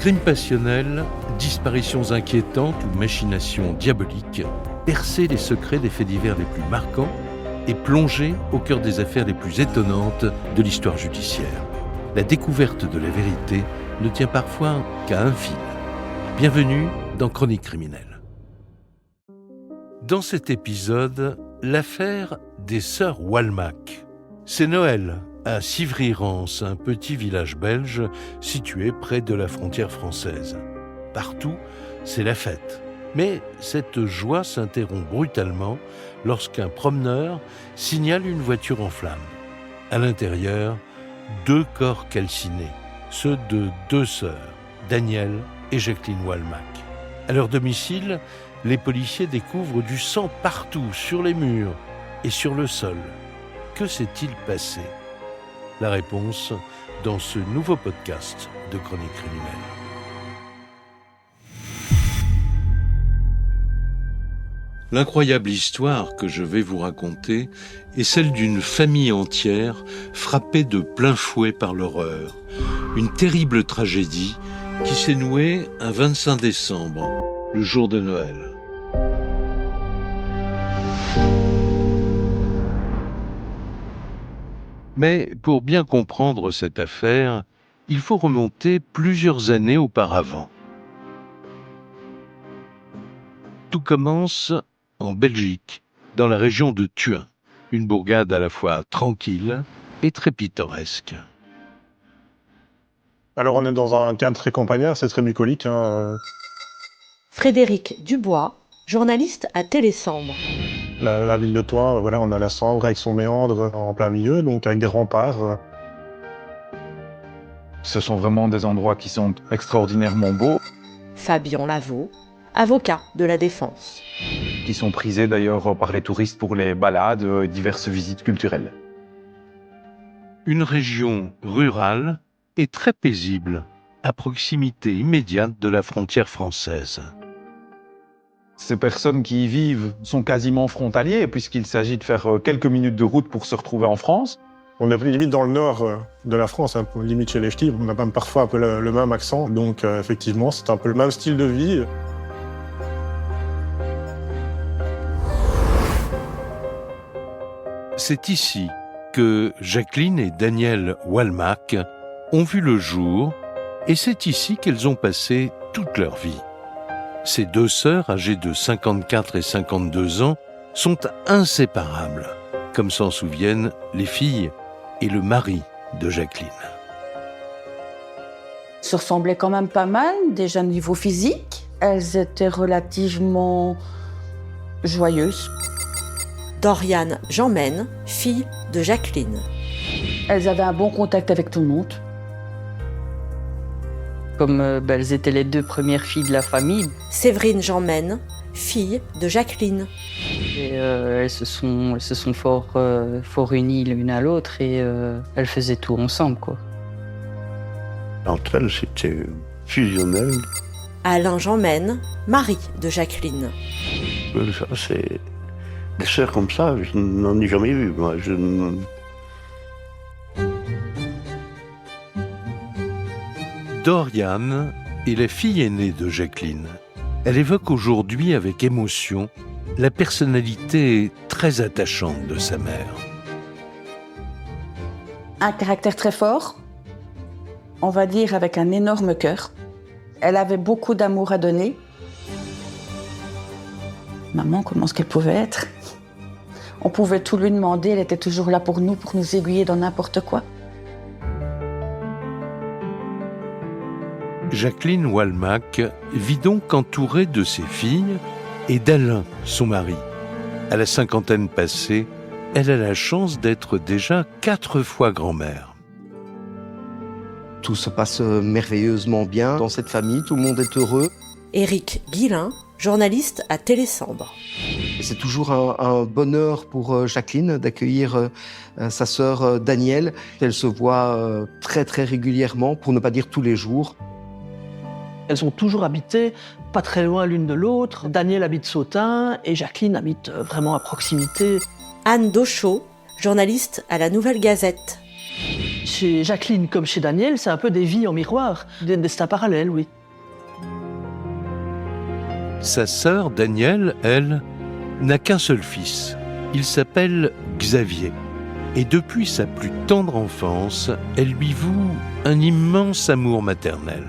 Crimes passionnels, disparitions inquiétantes ou machinations diaboliques, percer les secrets des faits divers les plus marquants et plonger au cœur des affaires les plus étonnantes de l'histoire judiciaire. La découverte de la vérité ne tient parfois qu'à un fil. Bienvenue dans Chroniques criminelles. Dans cet épisode, l'affaire des sœurs Walmack. C'est Noël à Civry-Rance, un petit village belge situé près de la frontière française. Partout, c'est la fête. Mais cette joie s'interrompt brutalement lorsqu'un promeneur signale une voiture en flammes. À l'intérieur, 2 corps calcinés, ceux de 2 sœurs, Danielle et Jacqueline Walmack. À leur domicile, les policiers découvrent du sang partout, sur les murs et sur le sol. Que s'est-il passé ? La réponse dans ce nouveau podcast de Chroniques criminelles. L'incroyable histoire que je vais vous raconter est celle d'une famille entière frappée de plein fouet par l'horreur. Une terrible tragédie qui s'est nouée un 25 décembre, le jour de Noël. Mais pour bien comprendre cette affaire, il faut remonter plusieurs années auparavant. Tout commence en Belgique, dans la région de Thuin, une bourgade à la fois tranquille et très pittoresque. Alors on est dans un cadre très campagnard, c'est très bucolique. Frédéric Dubois, journaliste à Télésambre. La ville de Thuin, voilà, on a la Sambre avec son méandre en plein milieu, donc avec des remparts. Ce sont vraiment des endroits qui sont extraordinairement beaux, Fabien Lavaux, avocat de la Défense. qui sont prisés d'ailleurs par les touristes pour les balades et diverses visites culturelles. Une région rurale et très paisible, à proximité immédiate de la frontière française. Ces personnes qui y vivent sont quasiment frontaliers puisqu'il s'agit de faire quelques minutes de route pour se retrouver en France. On est limite dans le nord de la France, un peu limite chez les Ch'tis, on a même parfois un peu le même accent, donc effectivement c'est un peu le même style de vie. C'est ici que Jacqueline et Danielle Walmack ont vu le jour et c'est ici qu'elles ont passé toute leur vie. Ces 2 sœurs, âgées de 54 et 52 ans, sont inséparables, comme s'en souviennent les filles et le mari de Jacqueline. Elles se ressemblaient quand même pas mal, déjà niveau physique. Elles étaient relativement joyeuses. Doriane Jeanmaine, fille de Jacqueline. Elles avaient un bon contact avec tout le monde. Comme elles étaient les 2 premières filles de la famille. Séverine Jeanmaine, fille de Jacqueline. Et, elles se sont fort unies l'une à l'autre et elles faisaient tout ensemble, quoi. Entre elles, c'était fusionnel. Alain Jeanmaine, mari de Jacqueline. Ça, c'est... Des sœurs comme ça, je n'en ai jamais vu, moi. Doriane est la fille aînée de Jacqueline. Elle évoque aujourd'hui avec émotion la personnalité très attachante de sa mère. Un caractère très fort, on va dire avec un énorme cœur. Elle avait beaucoup d'amour à donner. Maman, comment est-ce qu'elle pouvait être ? On pouvait tout lui demander, elle était toujours là pour nous aiguiller dans n'importe quoi. Jacqueline Walmack vit donc entourée de ses filles et d'Alain, son mari. À la cinquantaine passée, elle a la chance d'être déjà 4 fois grand-mère. Tout se passe merveilleusement bien dans cette famille, tout le monde est heureux. Éric Guillain, journaliste à Télésambre. Et c'est toujours un bonheur pour Jacqueline d'accueillir sa sœur Danielle. Elle se voit très très régulièrement, pour ne pas dire tous les jours. Elles ont toujours habité pas très loin l'une de l'autre. Danielle habite Sautin et Jacqueline habite vraiment à proximité. Anne Dauchot, journaliste à la Nouvelle Gazette. chez Jacqueline comme chez Daniel, c'est un peu des vies en miroir, des destins parallèles, oui. Sa sœur Danielle, elle, n'a qu'un seul fils. Il s'appelle Xavier. Et depuis sa plus tendre enfance, elle lui voue un immense amour maternel.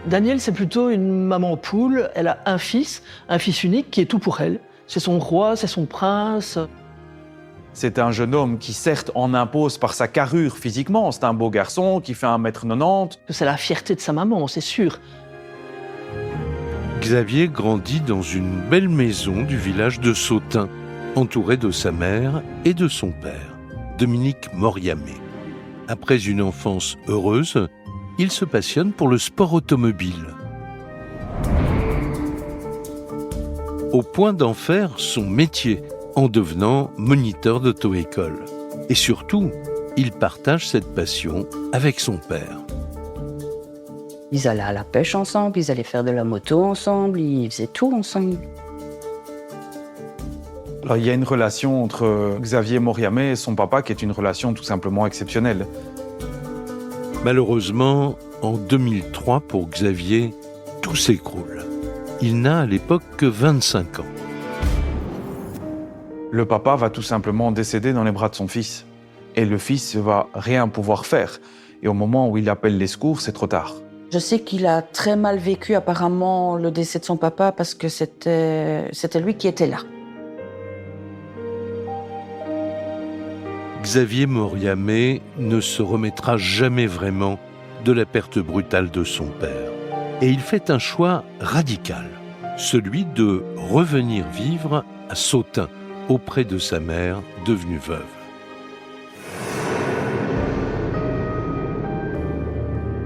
Daniel, c'est plutôt une maman poule. Elle a un fils unique qui est tout pour elle. C'est son roi, c'est son prince. C'est un jeune homme qui, certes, en impose par sa carrure physiquement. C'est un beau garçon qui fait 1m90. C'est la fierté de sa maman, c'est sûr. Xavier grandit dans une belle maison du village de Sautin, entouré de sa mère et de son père, Dominique Moriamé. Après une enfance heureuse, il se passionne pour le sport automobile. Au point d'en faire son métier, en devenant moniteur d'auto-école. Et surtout, il partage cette passion avec son père. Ils allaient à la pêche ensemble, ils allaient faire de la moto ensemble, ils faisaient tout ensemble. Alors, il y a une relation entre Xavier Moriamé et son papa qui est une relation tout simplement exceptionnelle. Malheureusement, en 2003, pour Xavier, tout s'écroule. Il n'a à l'époque que 25 ans. Le papa va tout simplement décéder dans les bras de son fils. Et le fils va rien pouvoir faire. Et au moment où il appelle les secours, c'est trop tard. Je sais qu'il a très mal vécu apparemment le décès de son papa parce que c'était lui qui était là. Xavier Moriamé ne se remettra jamais vraiment de la perte brutale de son père. Et il fait un choix radical, celui de revenir vivre à Sautin, auprès de sa mère devenue veuve.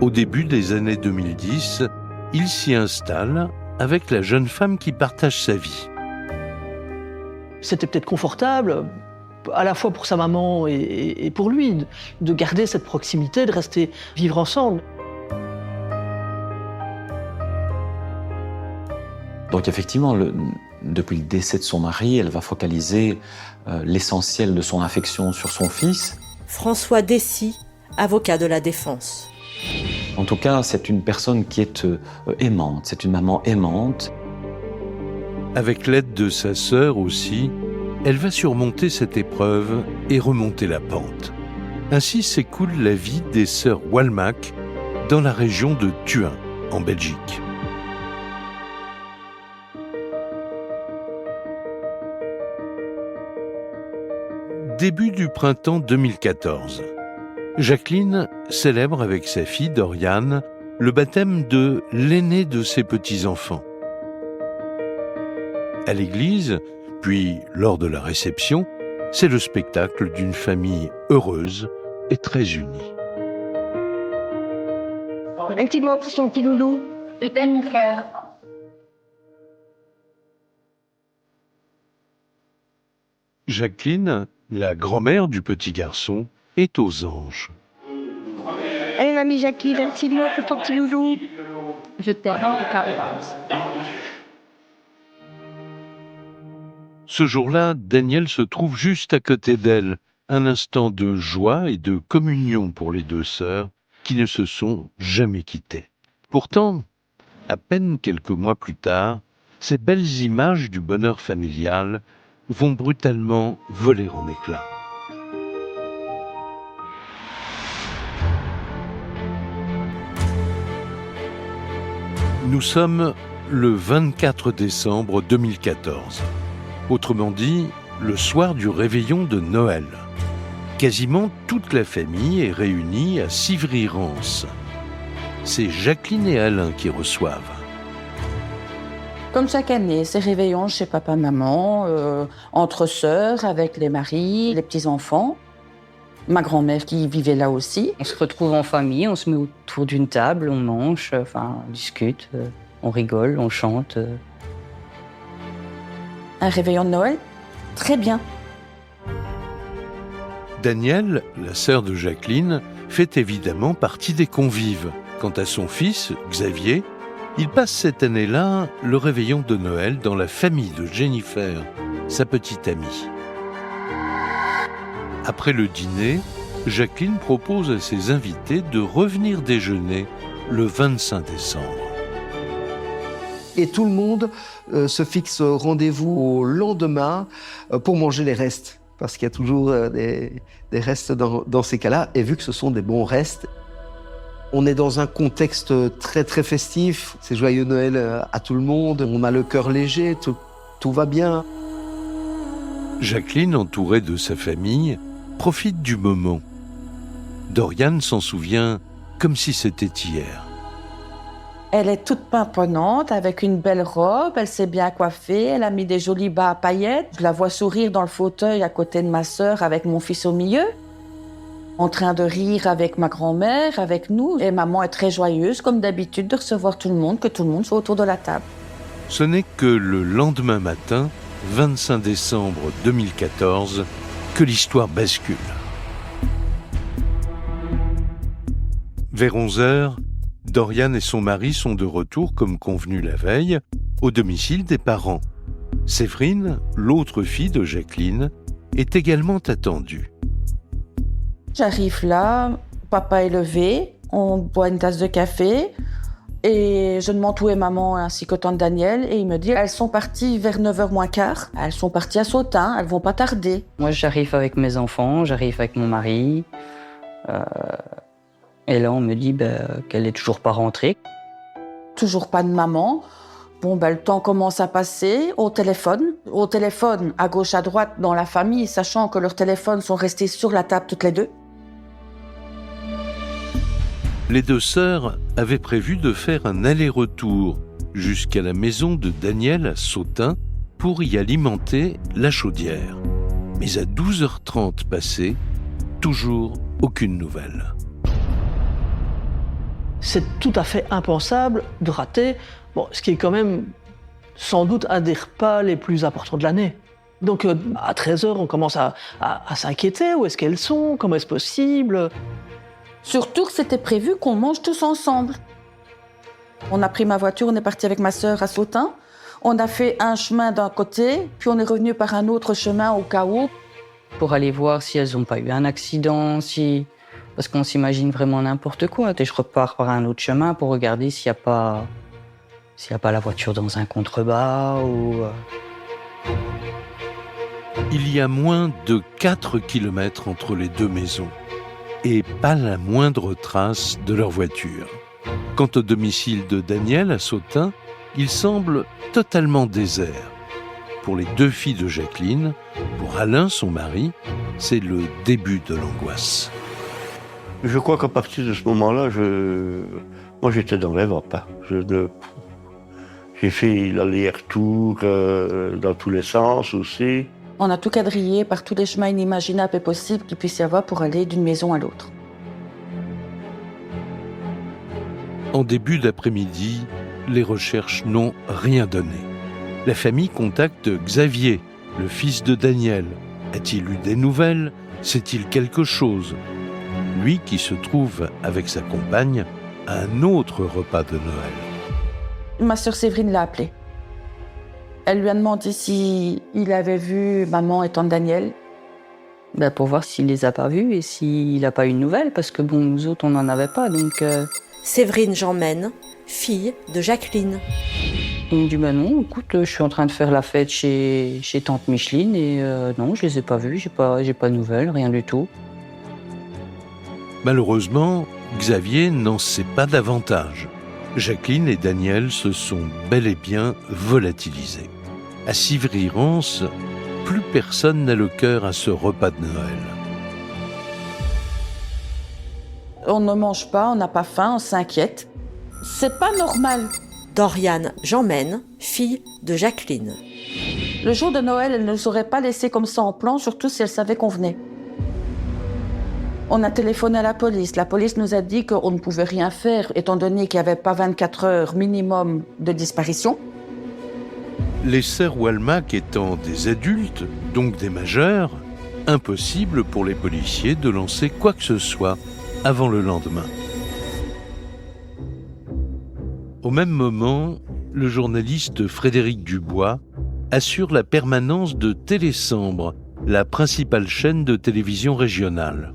Au début des années 2010, il s'y installe avec la jeune femme qui partage sa vie. C'était peut-être confortable, à la fois pour sa maman et pour lui, de garder cette proximité, de rester vivre ensemble. Donc effectivement, depuis le décès de son mari, elle va focaliser l'essentiel de son affection sur son fils. François Dessy, avocat de la défense. En tout cas, c'est une personne qui est aimante, c'est une maman aimante. Avec l'aide de sa sœur aussi, elle va surmonter cette épreuve et remonter la pente. Ainsi s'écoule la vie des sœurs Walmack dans la région de Thuin, en Belgique. Début du printemps 2014. Jacqueline célèbre avec sa fille Doriane le baptême de l'aîné de ses petits-enfants. À l'église, puis lors de la réception, c'est le spectacle d'une famille heureuse et très unie. Un petit mot pour son petit loulou. Je t'aime, mon frère. Jacqueline, la grand-mère du petit garçon, est aux anges. Allez, mamie Jacqueline, un petit mot pour ton petit loulou. Je t'aime. Ce jour-là, Daniel se trouve juste à côté d'elle, un instant de joie et de communion pour les deux sœurs qui ne se sont jamais quittées. Pourtant, à peine quelques mois plus tard, ces belles images du bonheur familial vont brutalement voler en éclats. Nous sommes le 24 décembre 2014. Autrement dit, le soir du réveillon de Noël. Quasiment toute la famille est réunie à Civry-Rance. C'est Jacqueline et Alain qui reçoivent. Comme chaque année, c'est réveillon chez papa-maman, entre sœurs, avec les maris, les petits-enfants. Ma grand-mère qui vivait là aussi. On se retrouve en famille, on se met autour d'une table, on mange, on discute, on rigole, on chante. Un réveillon de Noël, très bien. Danielle, la sœur de Jacqueline, fait évidemment partie des convives. Quant à son fils, Xavier, il passe cette année-là le réveillon de Noël dans la famille de Jennifer, sa petite amie. Après le dîner, Jacqueline propose à ses invités de revenir déjeuner le 25 décembre. Et tout le monde se fixe rendez-vous au lendemain pour manger les restes. Parce qu'il y a toujours des restes dans ces cas-là. Et vu que ce sont des bons restes, on est dans un contexte très très festif. C'est joyeux Noël à tout le monde. On a le cœur léger, tout va bien. Jacqueline, entourée de sa famille, profite du moment. Doriane s'en souvient comme si c'était hier. Elle est toute pimponnante, avec une belle robe, elle s'est bien coiffée, elle a mis des jolis bas à paillettes. Je la vois sourire dans le fauteuil à côté de ma sœur avec mon fils au milieu, en train de rire avec ma grand-mère, avec nous. Et maman est très joyeuse, comme d'habitude, de recevoir tout le monde, que tout le monde soit autour de la table. Ce n'est que le lendemain matin, 25 décembre 2014, que l'histoire bascule. Vers 11h, Doriane et son mari sont de retour, comme convenu la veille, au domicile des parents. Séverine, l'autre fille de Jacqueline, est également attendue. J'arrive là, papa est levé, on boit une tasse de café et je demande où est maman ainsi que tante Danielle et il me dit elles sont parties vers 9h moins quart, elles sont parties à Sautin, elles vont pas tarder. Moi j'arrive avec mes enfants, j'arrive avec mon mari et là on me dit qu'elle est toujours pas rentrée. Toujours pas de maman. Bon, le temps commence à passer au téléphone, à gauche, à droite, dans la famille, sachant que leurs téléphones sont restés sur la table toutes les deux. Les deux sœurs avaient prévu de faire un aller-retour jusqu'à la maison de Daniel à Sautin pour y alimenter la chaudière. Mais à 12h30 passées, toujours aucune nouvelle. C'est tout à fait impensable de rater ce qui est quand même sans doute un des repas les plus importants de l'année. Donc à 13h, on commence à s'inquiéter. Où est-ce qu'elles sont? Comment est-ce possible? Surtout que c'était prévu qu'on mange tous ensemble. On a pris ma voiture, on est parti avec ma sœur à Sautin. On a fait un chemin d'un côté, puis on est revenu par un autre chemin au cas où. Pour aller voir si elles n'ont pas eu un accident, parce qu'on s'imagine vraiment n'importe quoi. Et je repars par un autre chemin pour regarder s'il n'y a pas la voiture dans un contrebas ou... Il y a moins de 4 km entre les deux maisons et pas la moindre trace de leur voiture. Quant au domicile de Daniel à Sautin, il semble totalement désert. Pour les deux filles de Jacqueline, pour Alain, son mari, c'est le début de l'angoisse. Je crois qu'à partir de ce moment-là, moi j'étais dans les vapes. J'ai fait l'aller-retour dans tous les sens aussi. On a tout quadrillé par tous les chemins inimaginables et possibles qu'il puisse y avoir pour aller d'une maison à l'autre. En début d'après-midi, les recherches n'ont rien donné. La famille contacte Xavier, le fils de Daniel. A-t-il eu des nouvelles? Sait-il quelque chose? Lui qui se trouve avec sa compagne à un autre repas de Noël. Ma sœur Séverine l'a appelé. Elle lui a demandé s'il avait vu maman et tante Danielle. Pour voir s'il les a pas vus et s'il n'a pas eu de nouvelles, parce que nous autres, on n'en avait pas, donc... Séverine Jeanmaine, fille de Jacqueline. Il me dit, non, écoute, je suis en train de faire la fête chez tante Micheline et non, je les ai pas vus, j'ai pas de nouvelles, rien du tout. Malheureusement, Xavier n'en sait pas davantage. Jacqueline et Daniel se sont bel et bien volatilisés. À Sivry-Rance, plus personne n'a le cœur à ce repas de Noël. On ne mange pas, on n'a pas faim, on s'inquiète. C'est pas normal. Doriane Jeanmaine, fille de Jacqueline. Le jour de Noël, elle ne nous aurait pas laissé comme ça en plan, surtout si elle savait qu'on venait. On a téléphoné à la police. La police nous a dit qu'on ne pouvait rien faire, étant donné qu'il n'y avait pas 24 heures minimum de disparition. Les sœurs Walmack étant des adultes, donc des majeurs, impossible pour les policiers de lancer quoi que ce soit avant le lendemain. Au même moment, le journaliste Frédéric Dubois assure la permanence de Télésambre, la principale chaîne de télévision régionale.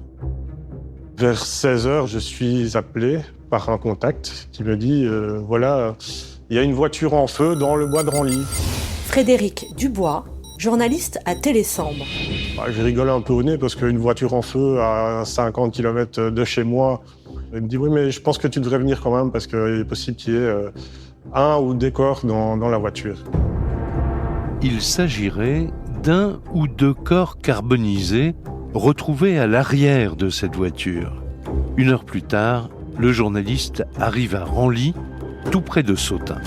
Vers 16h, je suis appelé par un contact qui me dit voilà, il y a une voiture en feu dans le bois de Ranly. Frédéric Dubois, journaliste à Télésambre. Je rigole un peu au nez parce qu'une voiture en feu à 50 km de chez moi, il me dit oui, mais je pense que tu devrais venir quand même parce qu'il est possible qu'il y ait un ou des corps dans la voiture. Il s'agirait d'un ou deux corps carbonisés retrouvés à l'arrière de cette voiture. 1 heure plus tard, le journaliste arrive à Ranly, tout près de Sautun.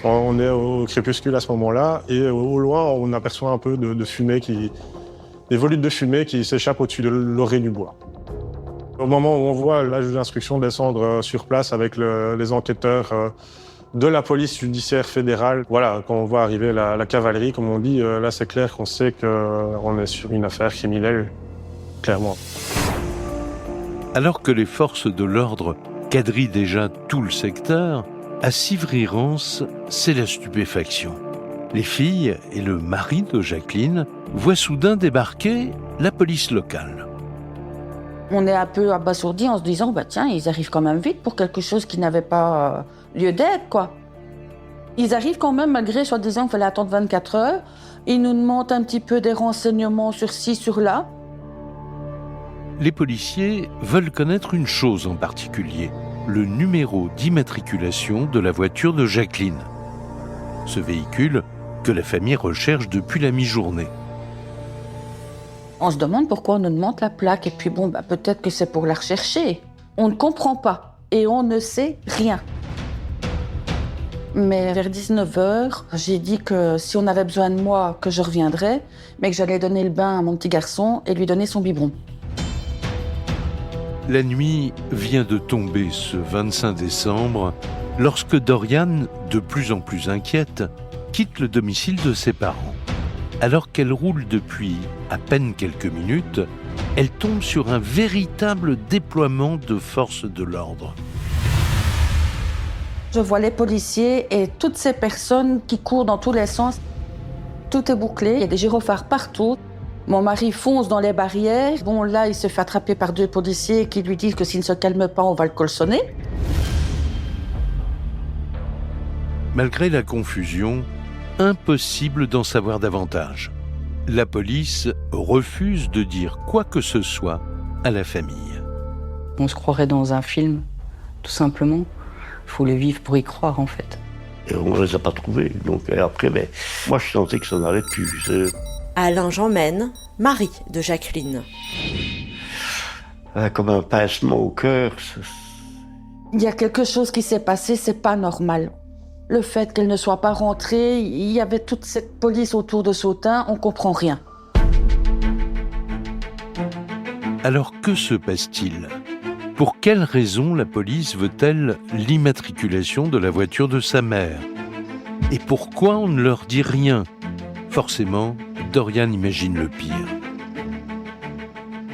On est au crépuscule à ce moment-là et au loin, on aperçoit un peu de fumée, des volutes de fumée qui s'échappent au-dessus de l'orée du bois. Au moment où on voit la juge d'instruction descendre sur place avec les enquêteurs de la police judiciaire fédérale, voilà, quand on voit arriver la cavalerie, comme on dit, là c'est clair qu'on sait qu'on est sur une affaire criminelle, clairement. Alors que les forces de l'ordre quadrillent déjà tout le secteur, à Civry-Rance, c'est la stupéfaction. Les filles et le mari de Jacqueline voient soudain débarquer la police locale. On est un peu abasourdis en se disant tiens, ils arrivent quand même vite pour quelque chose qui n'avait pas lieu d'être, quoi. Ils arrivent quand même, malgré soi-disant qu'il fallait attendre 24 heures. Ils nous demandent un petit peu des renseignements sur ci, sur là. Les policiers veulent connaître une chose en particulier, le numéro d'immatriculation de la voiture de Jacqueline. Ce véhicule que la famille recherche depuis la mi-journée. On se demande pourquoi on nous demande la plaque. Et puis peut-être que c'est pour la rechercher. On ne comprend pas et on ne sait rien. Mais vers 19h, j'ai dit que si on avait besoin de moi, que je reviendrais, mais que j'allais donner le bain à mon petit garçon et lui donner son biberon. La nuit vient de tomber ce 25 décembre lorsque Doriane, de plus en plus inquiète, quitte le domicile de ses parents. Alors qu'elle roule depuis à peine quelques minutes, elle tombe sur un véritable déploiement de forces de l'ordre. Je vois les policiers et toutes ces personnes qui courent dans tous les sens. Tout est bouclé, il y a des gyrophares partout. Mon mari fonce dans les barrières. Là, il se fait attraper par 2 policiers qui lui disent que s'il ne se calme pas, on va le colsonner. Malgré la confusion, impossible d'en savoir davantage. La police refuse de dire quoi que ce soit à la famille. On se croirait dans un film, tout simplement. Il faut le vivre pour y croire, en fait. Et on ne les a pas trouvés. Donc après, moi je sentais que ça n'allait plus. Alain Jeanmaine, mari de Jacqueline. Comme un pincement au cœur. Il y a quelque chose qui s'est passé, c'est pas normal. Le fait qu'elle ne soit pas rentrée, il y avait toute cette police autour de Sautun, on comprend rien. Alors que se passe-t-il ? Pour quelle raison la police veut-elle l'immatriculation de la voiture de sa mère ? Et pourquoi on ne leur dit rien ? Forcément, Doriane imagine le pire.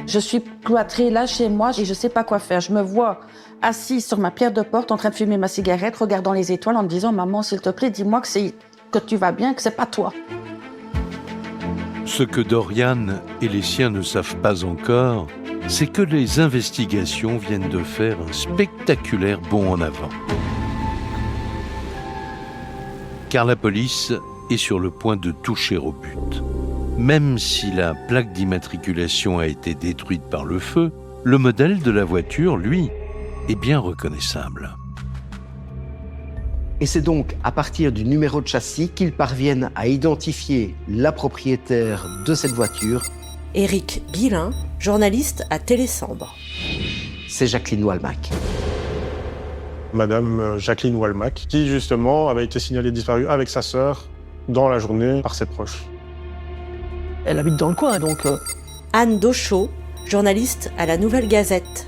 Je suis cloîtrée là chez moi et je ne sais pas quoi faire. Je me vois assise sur ma pierre de porte en train de fumer ma cigarette, regardant les étoiles en me disant « Maman, s'il te plaît, dis-moi que tu vas bien, que c'est pas toi. » Ce que Doriane et les siens ne savent pas encore, c'est que les investigations viennent de faire un spectaculaire bond en avant. Car la police est sur le point de toucher au but. Même si la plaque d'immatriculation a été détruite par le feu, le modèle de la voiture, lui, est bien reconnaissable. Et c'est donc à partir du numéro de châssis qu'ils parviennent à identifier la propriétaire de cette voiture. Éric Guillain, journaliste à Télésambre. C'est Jacqueline Walmack. Madame Jacqueline Walmack, qui justement avait été signalée disparue avec sa sœur dans la journée par ses proches. Elle habite dans le coin, donc... Anne Dauchot, journaliste à la Nouvelle Gazette.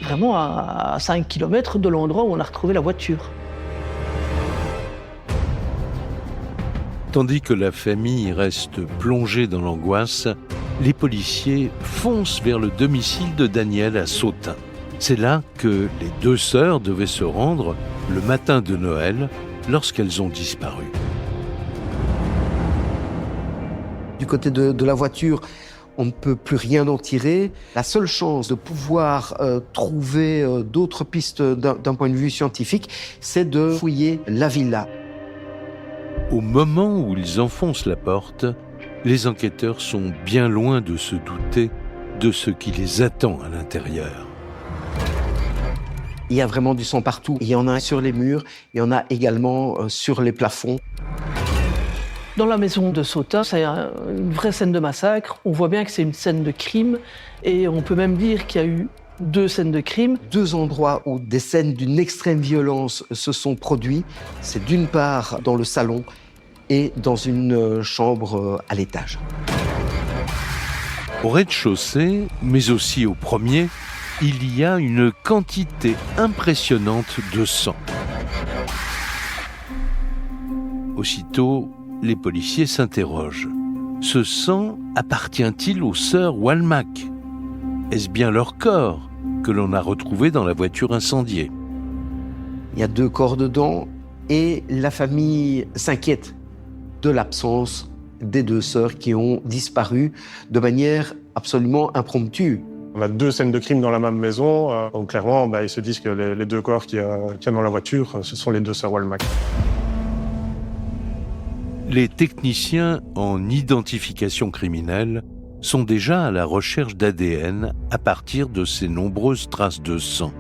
Vraiment à 5 km de l'endroit où on a retrouvé la voiture. Tandis que la famille reste plongée dans l'angoisse, les policiers foncent vers le domicile de Daniel à Sautun. C'est là que les 2 sœurs devaient se rendre le matin de Noël lorsqu'elles ont disparu. Du côté de la voiture, On ne peut plus rien en tirer. La seule chance de pouvoir trouver d'autres pistes d'un point de vue scientifique, c'est de fouiller la villa. Au moment où ils enfoncent la porte, les enquêteurs sont bien loin de se douter de ce qui les attend à l'intérieur. Il y a vraiment du sang partout. Il y en a sur les murs, il y en a également sur les plafonds. Dans la maison de Sauta, c'est une vraie scène de massacre. On voit bien que c'est une scène de crime et on peut même dire qu'il y a eu 2 scènes de crime. 2 endroits où des scènes d'une extrême violence se sont produites. C'est d'une part dans le salon et dans une chambre à l'étage. Au rez-de-chaussée, mais aussi au premier, il y a une quantité impressionnante de sang. Aussitôt, les policiers s'interrogent. Ce sang appartient-il aux sœurs Walmack? Est-ce bien leur corps que l'on a retrouvé dans la voiture incendiée? Il y a 2 corps dedans et la famille s'inquiète de l'absence des 2 sœurs qui ont disparu de manière absolument impromptue. On a 2 scènes de crime dans la même maison, donc clairement, ils se disent que les 2 corps qu'il y a dans la voiture, ce sont les 2 sœurs Walmack. Les techniciens en identification criminelle sont déjà à la recherche d'ADN à partir de ces nombreuses traces de sang.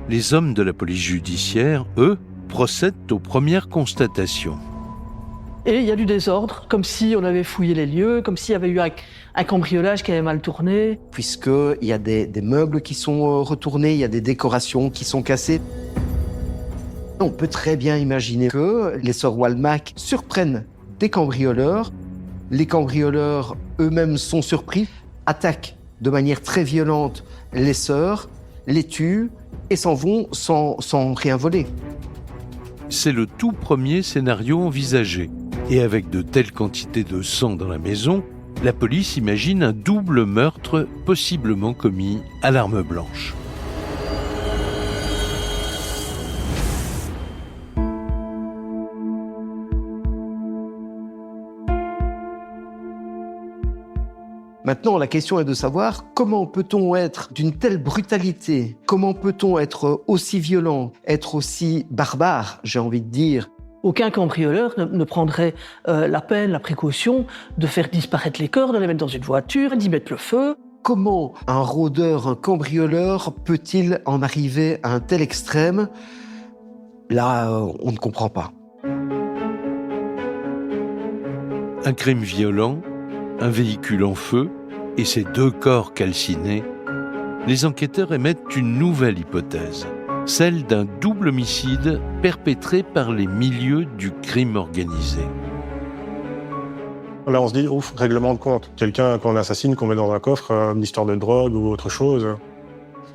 Les hommes de la police judiciaire, eux, procèdent aux premières constatations. Et il y a du désordre, comme si on avait fouillé les lieux, comme s'il y avait eu un cambriolage qui avait mal tourné. Puisqu'il y a des meubles qui sont retournés, il y a des décorations qui sont cassées. On peut très bien imaginer que les sœurs Walmack surprennent des cambrioleurs. Les cambrioleurs eux-mêmes sont surpris, attaquent de manière très violente les sœurs, les tuent et s'en vont sans rien voler. C'est le tout premier scénario envisagé. Et avec de telles quantités de sang dans la maison, la police imagine un double meurtre possiblement commis à l'arme blanche. Maintenant, la question est de savoir comment peut-on être d'une telle brutalité, comment peut-on être aussi violent, être aussi barbare, j'ai envie de dire. Aucun cambrioleur ne prendrait la peine, la précaution de faire disparaître les corps, de les mettre dans une voiture, d'y mettre le feu. Comment un rôdeur, un cambrioleur peut-il en arriver à un tel extrême? Là, on ne comprend pas. Un crime violent, un véhicule en feu et ces 2 corps calcinés, les enquêteurs émettent une nouvelle hypothèse, celle d'un double homicide perpétré par les milieux du crime organisé. Là, on se dit, ouf, règlement de compte. Quelqu'un qu'on assassine, qu'on met dans un coffre, une histoire de drogue ou autre chose.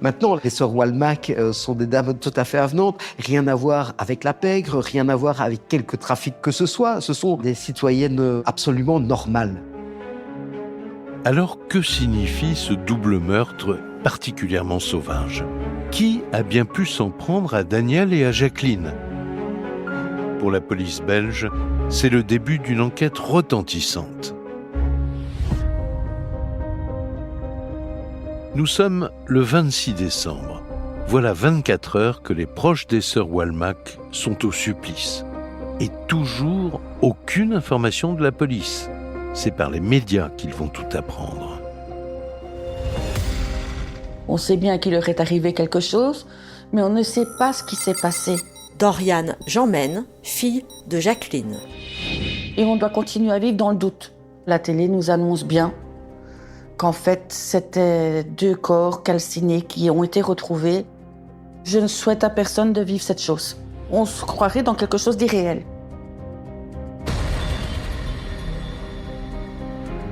Maintenant, les sœurs Walmack sont des dames tout à fait avenantes. Rien à voir avec la pègre, rien à voir avec quelque trafic que ce soit. Ce sont des citoyennes absolument normales. Alors, que signifie ce double meurtre particulièrement sauvage? Qui a bien pu s'en prendre à Daniel et à Jacqueline? Pour la police belge, c'est le début d'une enquête retentissante. Nous sommes le 26 décembre. Voilà 24 heures que les proches des sœurs Walmack sont au supplice. Et toujours aucune information de la police. C'est par les médias qu'ils vont tout apprendre. On sait bien qu'il leur est arrivé quelque chose, mais on ne sait pas ce qui s'est passé. Doriane Jeanmaine, fille de Jacqueline. Et on doit continuer à vivre dans le doute. La télé nous annonce bien qu'en fait, c'était 2 corps calcinés qui ont été retrouvés. Je ne souhaite à personne de vivre cette chose. On se croirait dans quelque chose d'irréel.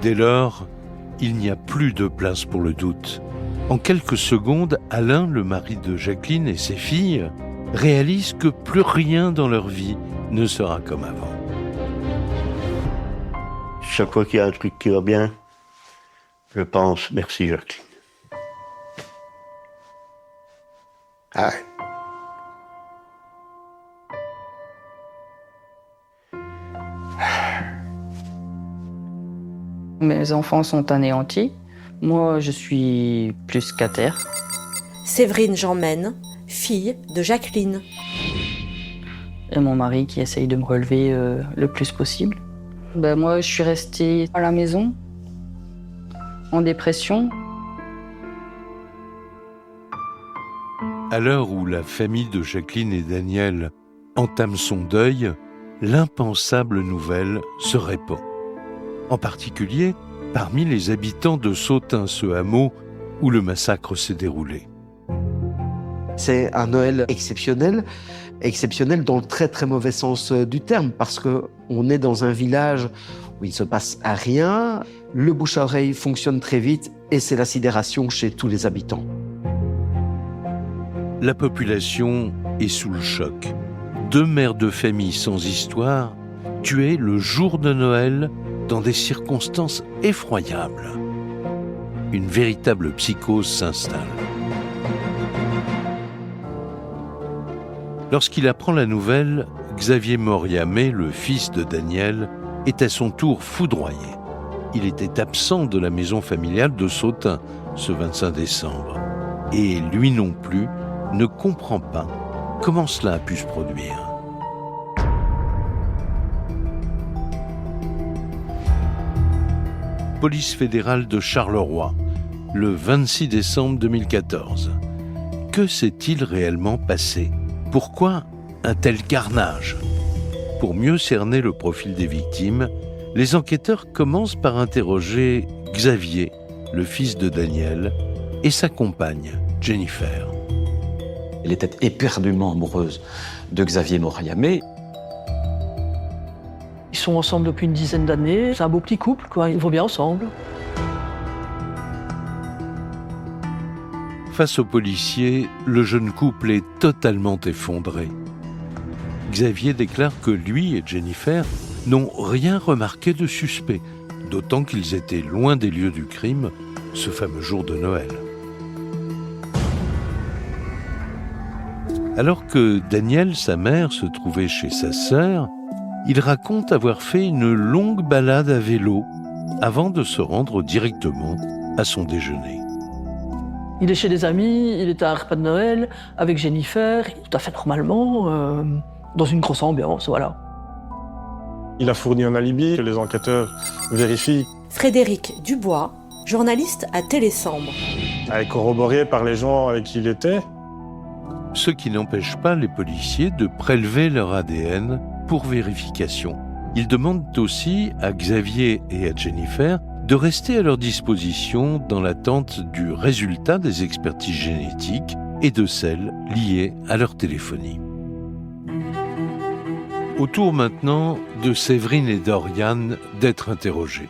Dès lors, il n'y a plus de place pour le doute. En quelques secondes, Alain, le mari de Jacqueline et ses filles, réalisent que plus rien dans leur vie ne sera comme avant. Chaque fois qu'il y a un truc qui va bien, je pense merci Jacqueline. Ah. Mes enfants sont anéantis. Moi, je suis plus qu'à terre. Séverine Jeanmaine, fille de Jacqueline. Et mon mari qui essaye de me relever le plus possible. Moi, je suis restée à la maison, en dépression. À l'heure où la famille de Jacqueline et Daniel entame son deuil, l'impensable nouvelle se répand. En particulier parmi les habitants de Sautin, ce hameau où le massacre s'est déroulé. C'est un Noël exceptionnel dans le très très mauvais sens du terme, parce qu'on est dans un village où il ne se passe rien, le bouche à oreille fonctionne très vite et c'est la sidération chez tous les habitants. La population est sous le choc. 2 mères de famille sans histoire, tuées le jour de Noël dans des circonstances effroyables. Une véritable psychose s'installe. Lorsqu'il apprend la nouvelle, Xavier Moriamé, le fils de Daniel, est à son tour foudroyé. Il était absent de la maison familiale de Sautin ce 25 décembre. Et lui non plus ne comprend pas comment cela a pu se produire. Police fédérale de Charleroi, le 26 décembre 2014. Que s'est-il réellement passé ? Pourquoi un tel carnage ? Pour mieux cerner le profil des victimes, les enquêteurs commencent par interroger Xavier, le fils de Daniel, et sa compagne, Jennifer. Elle était éperdument amoureuse de Xavier Moriamé. Ils sont ensemble depuis une dizaine d'années. C'est un beau petit couple, quoi. Ils vont bien ensemble. Face aux policiers, le jeune couple est totalement effondré. Xavier déclare que lui et Jennifer n'ont rien remarqué de suspect, d'autant qu'ils étaient loin des lieux du crime ce fameux jour de Noël. Alors que Daniel, sa mère, se trouvait chez sa sœur, il raconte avoir fait une longue balade à vélo avant de se rendre directement à son déjeuner. Il est chez des amis, il est à un repas de Noël avec Jennifer, tout à fait normalement, dans une grosse ambiance, voilà. Il a fourni un alibi que les enquêteurs vérifient. Frédéric Dubois, journaliste à Télésambre. A été corroboré par les gens avec qui il était. Ce qui n'empêche pas les policiers de prélever leur ADN pour vérification. Ils demandent aussi à Xavier et à Jennifer de rester à leur disposition dans l'attente du résultat des expertises génétiques et de celles liées à leur téléphonie. Autour maintenant de Séverine et d'Oriane d'être interrogés.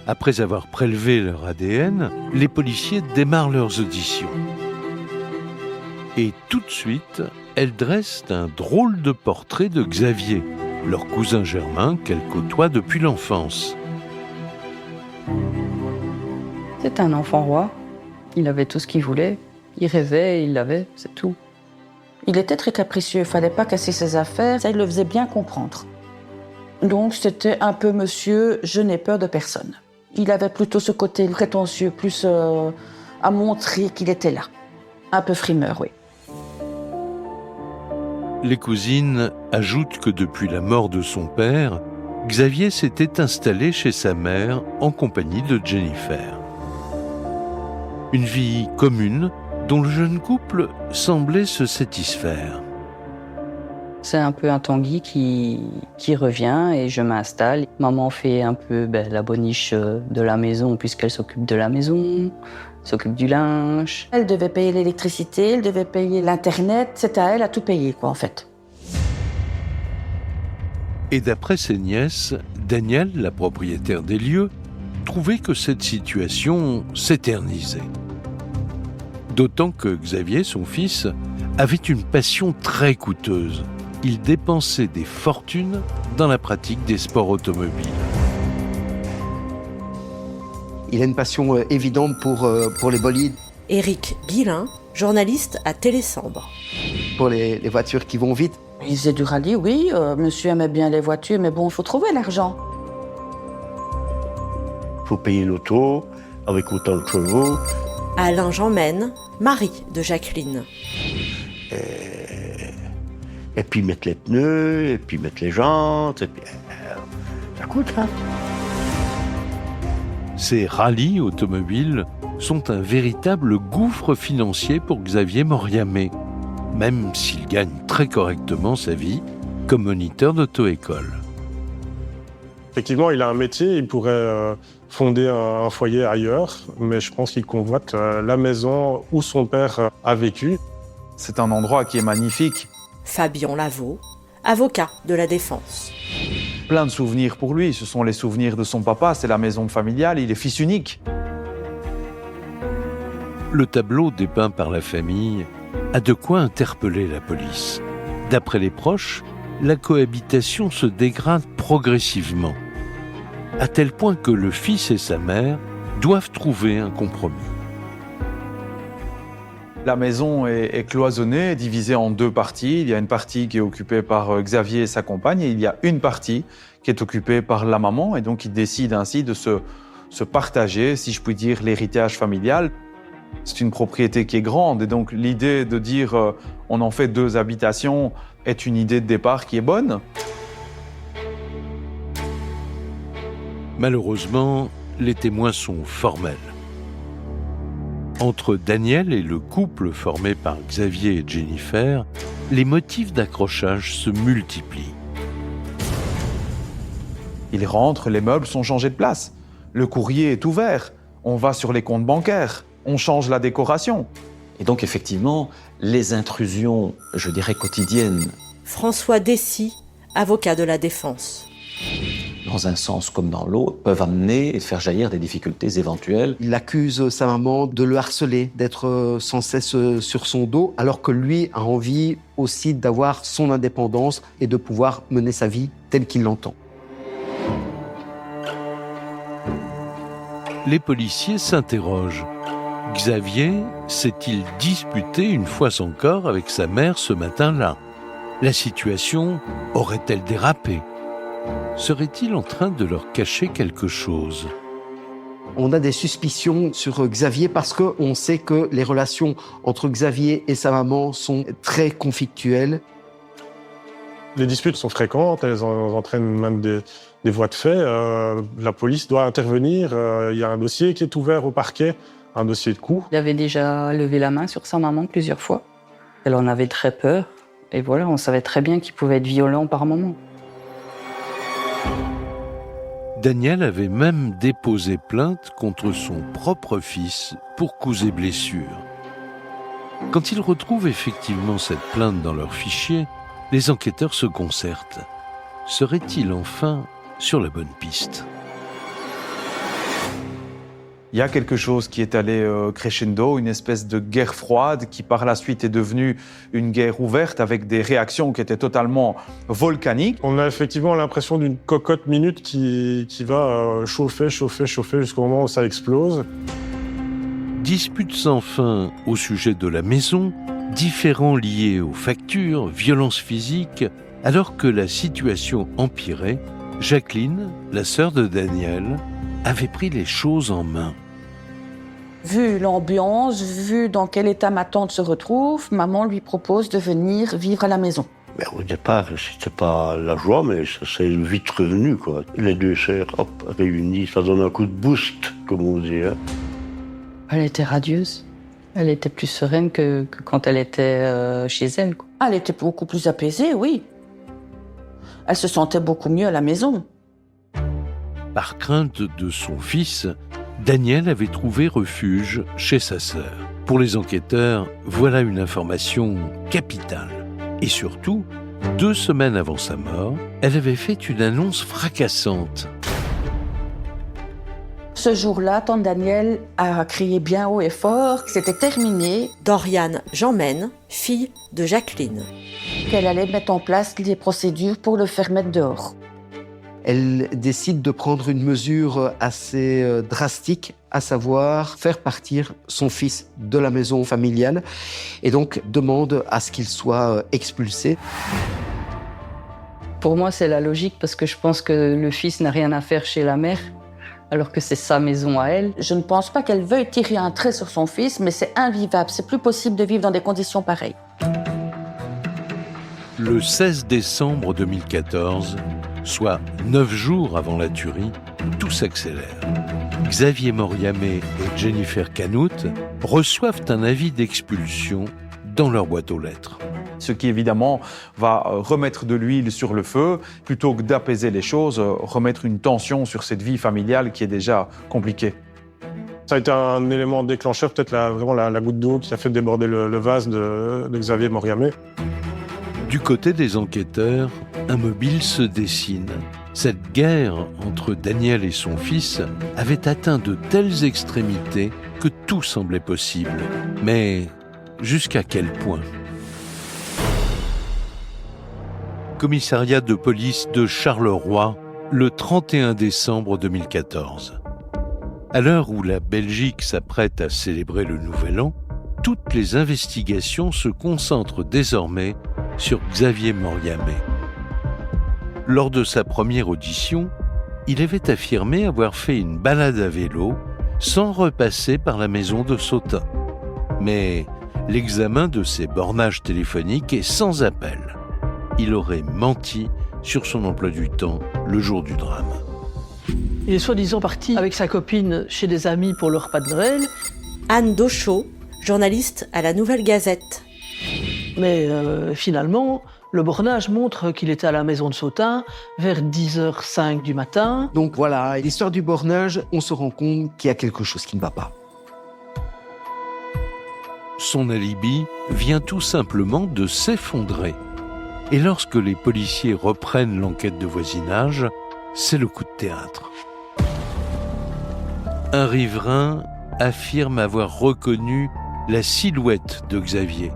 Après avoir prélevé leur ADN, les policiers démarrent leurs auditions. Et tout de suite, elles dressent un drôle de portrait de Xavier, leur cousin germain qu'elles côtoient depuis l'enfance. C'est un enfant roi. Il avait tout ce qu'il voulait. Il rêvait, il l'avait, c'est tout. Il était très capricieux, il fallait pas casser ses affaires, ça il le faisait bien comprendre. Donc c'était un peu monsieur, je n'ai peur de personne. Il avait plutôt ce côté prétentieux, plus à montrer qu'il était là. Un peu frimeur, oui. Les cousines ajoutent que depuis la mort de son père, Xavier s'était installé chez sa mère en compagnie de Jennifer. Une vie commune dont le jeune couple semblait se satisfaire. C'est un peu un Tanguy qui revient et je m'installe. Maman fait un peu la boniche de la maison puisqu'elle s'occupe de la maison, s'occupe du linge. Elle devait payer l'électricité, elle devait payer l'internet, c'était à elle à tout payer quoi en fait. Et d'après ses nièces, Daniel, la propriétaire des lieux, trouvait que cette situation s'éternisait. D'autant que Xavier, son fils, avait une passion très coûteuse. Il dépensait des fortunes dans la pratique des sports automobiles. Il a une passion évidente pour les bolides. Éric Guillain, journaliste à Télésambre. Pour les voitures qui vont vite. Il faisait du rallye, oui. Monsieur aimait bien les voitures, mais bon, il faut trouver l'argent. Il faut payer une auto avec autant de chevaux. Alain Jeanmaine, mari de Jacqueline. Et puis mettre les pneus, et puis mettre les jantes, et puis ça coûte, hein. Ces rallyes automobiles sont un véritable gouffre financier pour Xavier Moriamé, même s'il gagne très correctement sa vie comme moniteur d'auto-école. Effectivement, il a un métier, il pourrait fonder un foyer ailleurs, mais je pense qu'il convoite la maison où son père a vécu. C'est un endroit qui est magnifique. Fabien Lavaux, avocat de la défense. Plein de souvenirs pour lui. Ce sont les souvenirs de son papa, c'est la maison familiale, il est fils unique. Le tableau dépeint par la famille a de quoi interpeller la police. D'après les proches, la cohabitation se dégrade progressivement, à tel point que le fils et sa mère doivent trouver un compromis. La maison est cloisonnée, divisée en deux parties. Il y a une partie qui est occupée par Xavier et sa compagne, et il y a une partie qui est occupée par la maman, et donc ils décident ainsi de se partager, si je puis dire, l'héritage familial. C'est une propriété qui est grande, et donc l'idée de dire on en fait 2 habitations est une idée de départ qui est bonne. Malheureusement, les témoins sont formels. Entre Daniel et le couple formé par Xavier et Jennifer, les motifs d'accrochage se multiplient. Il rentre, les meubles sont changés de place. Le courrier est ouvert. On va sur les comptes bancaires. On change la décoration. Et donc effectivement, les intrusions, je dirais quotidiennes, François Dessy, avocat de la défense. dans un sens comme dans l'autre, peuvent amener et faire jaillir des difficultés éventuelles. Il accuse sa maman de le harceler, d'être sans cesse sur son dos, alors que lui a envie aussi d'avoir son indépendance et de pouvoir mener sa vie telle qu'il l'entend. Les policiers s'interrogent. Xavier s'est-il disputé une fois encore avec sa mère ce matin-là? La situation aurait-elle dérapé? Serait-il en train de leur cacher quelque chose? On a des suspicions sur Xavier parce qu'on sait que les relations entre Xavier et sa maman sont très conflictuelles. Les disputes sont fréquentes, elles entraînent même des voies de fait. La police doit intervenir. Il y a un dossier qui est ouvert au parquet, un dossier de coups. Il avait déjà levé la main sur sa maman plusieurs fois. Elle en avait très peur. Et voilà, on savait très bien qu'il pouvait être violent par moments. Daniel avait même déposé plainte contre son propre fils pour coups et blessures. Quand ils retrouvent effectivement cette plainte dans leur fichier, les enquêteurs se concertent. Serait-il enfin sur la bonne piste? Il y a quelque chose qui est allé crescendo, une espèce de guerre froide qui par la suite est devenue une guerre ouverte avec des réactions qui étaient totalement volcaniques. On a effectivement l'impression d'une cocotte minute qui va chauffer jusqu'au moment où ça explose. Disputes sans fin au sujet de la maison, différends liés aux factures, violences physiques. Alors que la situation empirait, Jacqueline, la sœur de Daniel, avait pris les choses en main. Vu l'ambiance, vu dans quel état ma tante se retrouve, maman lui propose de venir vivre à la maison. Mais au départ, c'était pas la joie, mais ça s'est vite revenu, quoi. Les deux sœurs, hop, réunies, ça donne un coup de boost, comme on dit, hein. Elle était radieuse. Elle était plus sereine que quand elle était chez elle, quoi. Elle était beaucoup plus apaisée, oui. Elle se sentait beaucoup mieux à la maison. Par crainte de son fils, Daniel avait trouvé refuge chez sa sœur. Pour les enquêteurs, voilà une information capitale. Et surtout, 2 semaines avant sa mort, elle avait fait une annonce fracassante. Ce jour-là, tante Daniel a crié bien haut et fort que c'était terminé. Doriane Jeanmaine, fille de Jacqueline. Qu'elle allait mettre en place les procédures pour le faire mettre dehors. Elle décide de prendre une mesure assez drastique, à savoir faire partir son fils de la maison familiale et donc demande à ce qu'il soit expulsé. Pour moi, c'est la logique parce que je pense que le fils n'a rien à faire chez la mère. alors que c'est sa maison à elle. Je ne pense pas qu'elle veuille tirer un trait sur son fils, mais c'est invivable. C'est plus possible de vivre dans des conditions pareilles. Le 16 décembre 2014, soit 9 jours avant la tuerie, tout s'accélère. Xavier Moriamé et Jennifer Canout reçoivent un avis d'expulsion dans leur boîte aux lettres. Ce qui évidemment va remettre de l'huile sur le feu, plutôt que d'apaiser les choses, remettre une tension sur cette vie familiale qui est déjà compliquée. Ça a été un élément déclencheur, peut-être vraiment la goutte d'eau qui a fait déborder le vase de Xavier Moriamé. Du côté des enquêteurs, un mobile se dessine. Cette guerre entre Daniel et son fils avait atteint de telles extrémités que tout semblait possible. Mais jusqu'à quel point ? Commissariat de police de Charleroi, le 31 décembre 2014. À l'heure où la Belgique s'apprête à célébrer le Nouvel An, toutes les investigations se concentrent désormais sur Xavier Moriamé. Lors de sa première audition, il avait affirmé avoir fait une balade à vélo sans repasser par la maison de Sautin. Mais l'examen de ses bornages téléphoniques est sans appel. Il aurait menti sur son emploi du temps le jour du drame. Il est soi-disant parti avec sa copine chez des amis pour le repas de Noël. Anne Dauchot, journaliste à la Nouvelle Gazette. Mais finalement, le bornage montre qu'il était à la maison de Sautin vers 10h05 du matin. Donc voilà, l'histoire du bornage, on se rend compte qu'il y a quelque chose qui ne va pas. Son alibi vient tout simplement de s'effondrer. Et lorsque les policiers reprennent l'enquête de voisinage, c'est le coup de théâtre. Un riverain affirme avoir reconnu la silhouette de Xavier.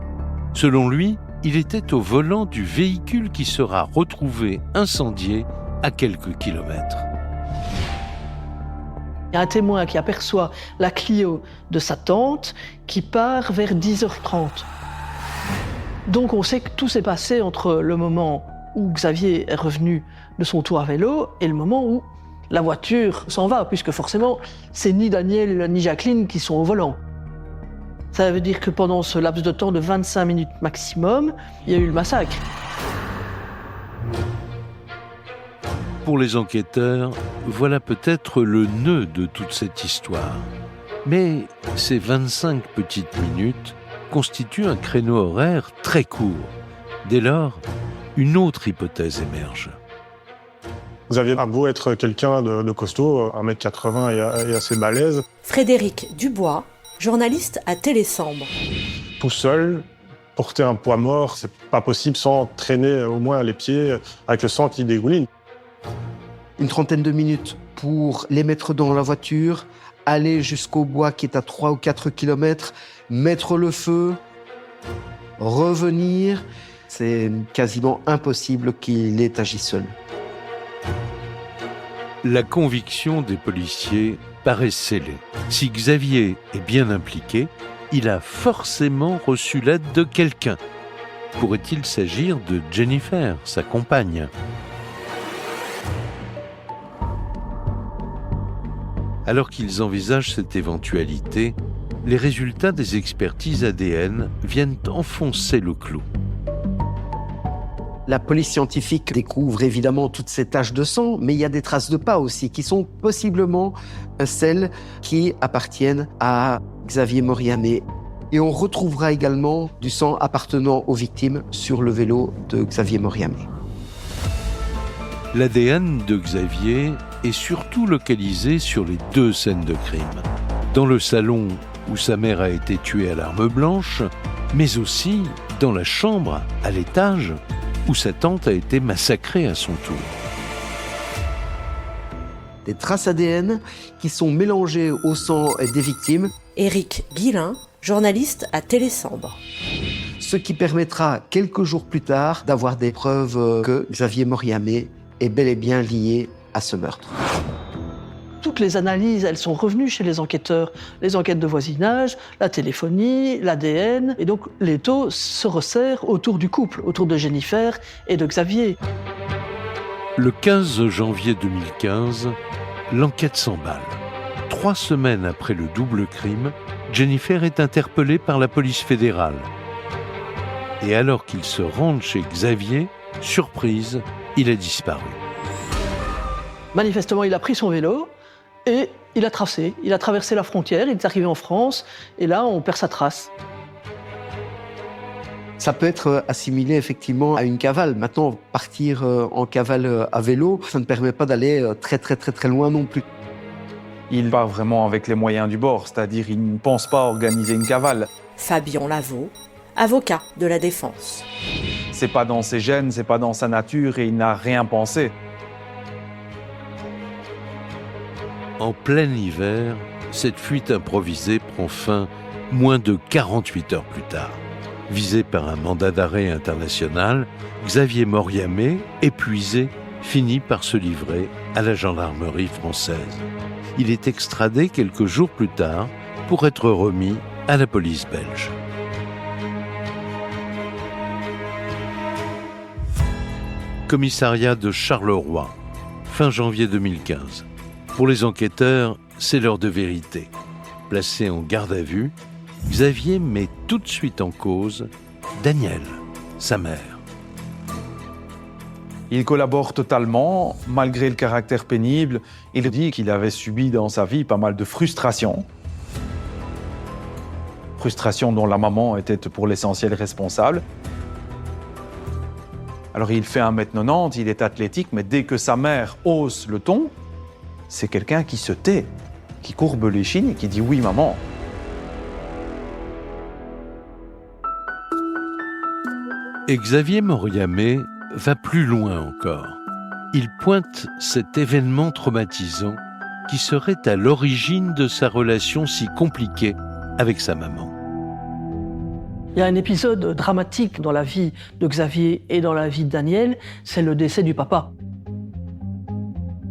Selon lui, il était au volant du véhicule qui sera retrouvé incendié à quelques kilomètres. Il y a un témoin qui aperçoit la Clio de sa tante qui part vers 10h30. Donc on sait que tout s'est passé entre le moment où Xavier est revenu de son tour à vélo et le moment où la voiture s'en va, puisque forcément, c'est ni Daniel ni Jacqueline qui sont au volant. Ça veut dire que pendant ce laps de temps de 25 minutes maximum, il y a eu le massacre. Pour les enquêteurs, voilà peut-être le nœud de toute cette histoire. Mais ces 25 petites minutes constituent un créneau horaire très court. Dès lors, une autre hypothèse émerge. Xavier a beau être quelqu'un de costaud, 1m80 et assez balèze. Frédéric Dubois, journaliste à Télésambre. Tout seul, porter un poids mort, c'est pas possible sans traîner au moins les pieds avec le sang qui dégouline. Une trentaine de minutes pour les mettre dans la voiture, aller jusqu'au bois qui est à 3 ou 4 kilomètres, mettre le feu, revenir. C'est quasiment impossible qu'il ait agi seul. La conviction des policiers paraît scellée. Si Xavier est bien impliqué, il a forcément reçu l'aide de quelqu'un. Pourrait-il s'agir de Jennifer, sa compagne ? Alors qu'ils envisagent cette éventualité, les résultats des expertises ADN viennent enfoncer le clou. La police scientifique découvre évidemment toutes ces taches de sang, mais il y a des traces de pas aussi, qui sont possiblement celles qui appartiennent à Xavier Moriamé. Et on retrouvera également du sang appartenant aux victimes sur le vélo de Xavier Moriamé. L'ADN de Xavier est surtout localisé sur les 2 scènes de crime. Dans le salon où sa mère a été tuée à l'arme blanche, mais aussi dans la chambre, à l'étage, où sa tante a été massacrée à son tour. Des traces ADN qui sont mélangées au sang des victimes. Éric Guillain, journaliste à Télésambre. Ce qui permettra quelques jours plus tard d'avoir des preuves que Xavier Moriamé est bel et bien lié à ce meurtre. Toutes les analyses, elles sont revenues chez les enquêteurs. Les enquêtes de voisinage, la téléphonie, l'ADN. Et donc, l'étau se resserre autour du couple, autour de Jennifer et de Xavier. Le 15 janvier 2015, l'enquête s'emballe. 3 semaines après le double crime, Jennifer est interpellée par la police fédérale. Et alors qu'ils se rendent chez Xavier, surprise, il a disparu. Manifestement, il a pris son vélo et il a tracé. Il a traversé la frontière, il est arrivé en France et là, on perd sa trace. Ça peut être assimilé effectivement à une cavale. Maintenant, partir en cavale à vélo, ça ne permet pas d'aller très loin non plus. Il part vraiment avec les moyens du bord, c'est-à-dire il ne pense pas organiser une cavale. Fabien Lavaux, avocat de la défense. C'est pas dans ses gènes, c'est pas dans sa nature et il n'a rien pensé. En plein hiver, cette fuite improvisée prend fin moins de 48 heures plus tard. Visé par un mandat d'arrêt international, Xavier Moriamé, épuisé, finit par se livrer à la gendarmerie française. Il est extradé quelques jours plus tard pour être remis à la police belge. Commissariat de Charleroi, fin janvier 2015. Pour les enquêteurs, c'est l'heure de vérité. Placé en garde à vue, Xavier met tout de suite en cause Danielle, sa mère. Il collabore totalement, malgré le caractère pénible. Il dit qu'il avait subi dans sa vie pas mal de frustrations. Frustrations dont la maman était pour l'essentiel responsable. Alors il fait 1m90, il est athlétique, mais dès que sa mère hausse le ton, c'est quelqu'un qui se tait, qui courbe l'échine et qui dit « oui, maman ». Et Xavier Moriamé va plus loin encore. Il pointe cet événement traumatisant qui serait à l'origine de sa relation si compliquée avec sa maman. Il y a un épisode dramatique dans la vie de Xavier et dans la vie de Danielle, c'est le décès du papa.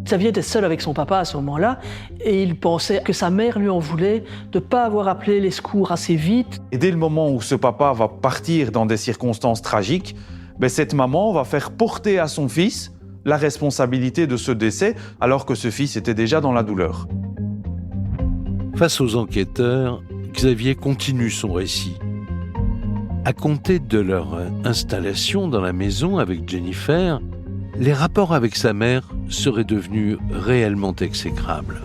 Xavier était seul avec son papa à ce moment-là et il pensait que sa mère lui en voulait de ne pas avoir appelé les secours assez vite. Et dès le moment où ce papa va partir dans des circonstances tragiques, cette maman va faire porter à son fils la responsabilité de ce décès alors que ce fils était déjà dans la douleur. Face aux enquêteurs, Xavier continue son récit. À compter de leur installation dans la maison avec Jennifer, les rapports avec sa mère seraient devenus réellement exécrables.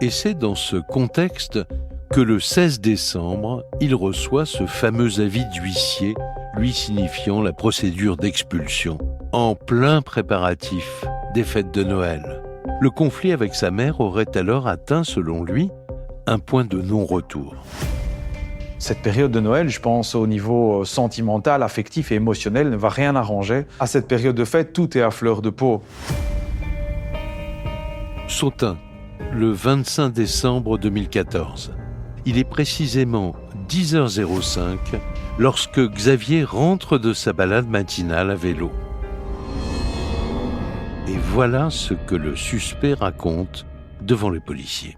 Et c'est dans ce contexte que le 16 décembre, il reçoit ce fameux avis d'huissier lui signifiant la procédure d'expulsion, en plein préparatif des fêtes de Noël. Le conflit avec sa mère aurait alors atteint, selon lui, un point de non-retour. Cette période de Noël, je pense, au niveau sentimental, affectif et émotionnel, ne va rien arranger. À cette période de fête, tout est à fleur de peau. Sautin, le 25 décembre 2014. Il est précisément 10h05 lorsque Xavier rentre de sa balade matinale à vélo. Et voilà ce que le suspect raconte devant les policiers.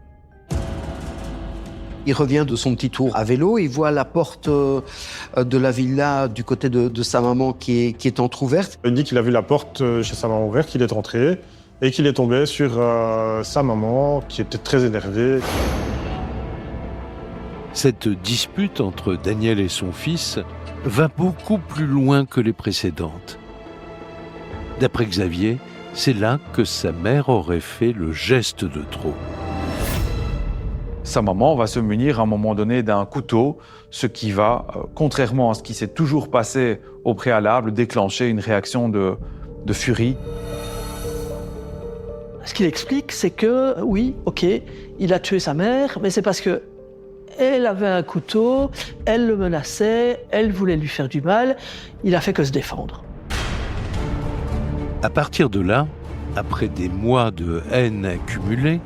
Il revient de son petit tour à vélo, il voit la porte de la villa du côté de sa maman qui est entrouverte. Il dit qu'il a vu la porte chez sa maman ouverte, qu'il est rentré et qu'il est tombé sur sa maman qui était très énervée. Cette dispute entre Danielle et son fils va beaucoup plus loin que les précédentes. D'après Xavier, c'est là que sa mère aurait fait le geste de trop. Sa maman va se munir à un moment donné d'un couteau, ce qui va, contrairement à ce qui s'est toujours passé au préalable, déclencher une réaction de furie. Ce qu'il explique, c'est que, oui, ok, il a tué sa mère, mais c'est parce que elle avait un couteau, elle le menaçait, elle voulait lui faire du mal, il a fait que se défendre. À partir de là, après des mois de haine accumulée,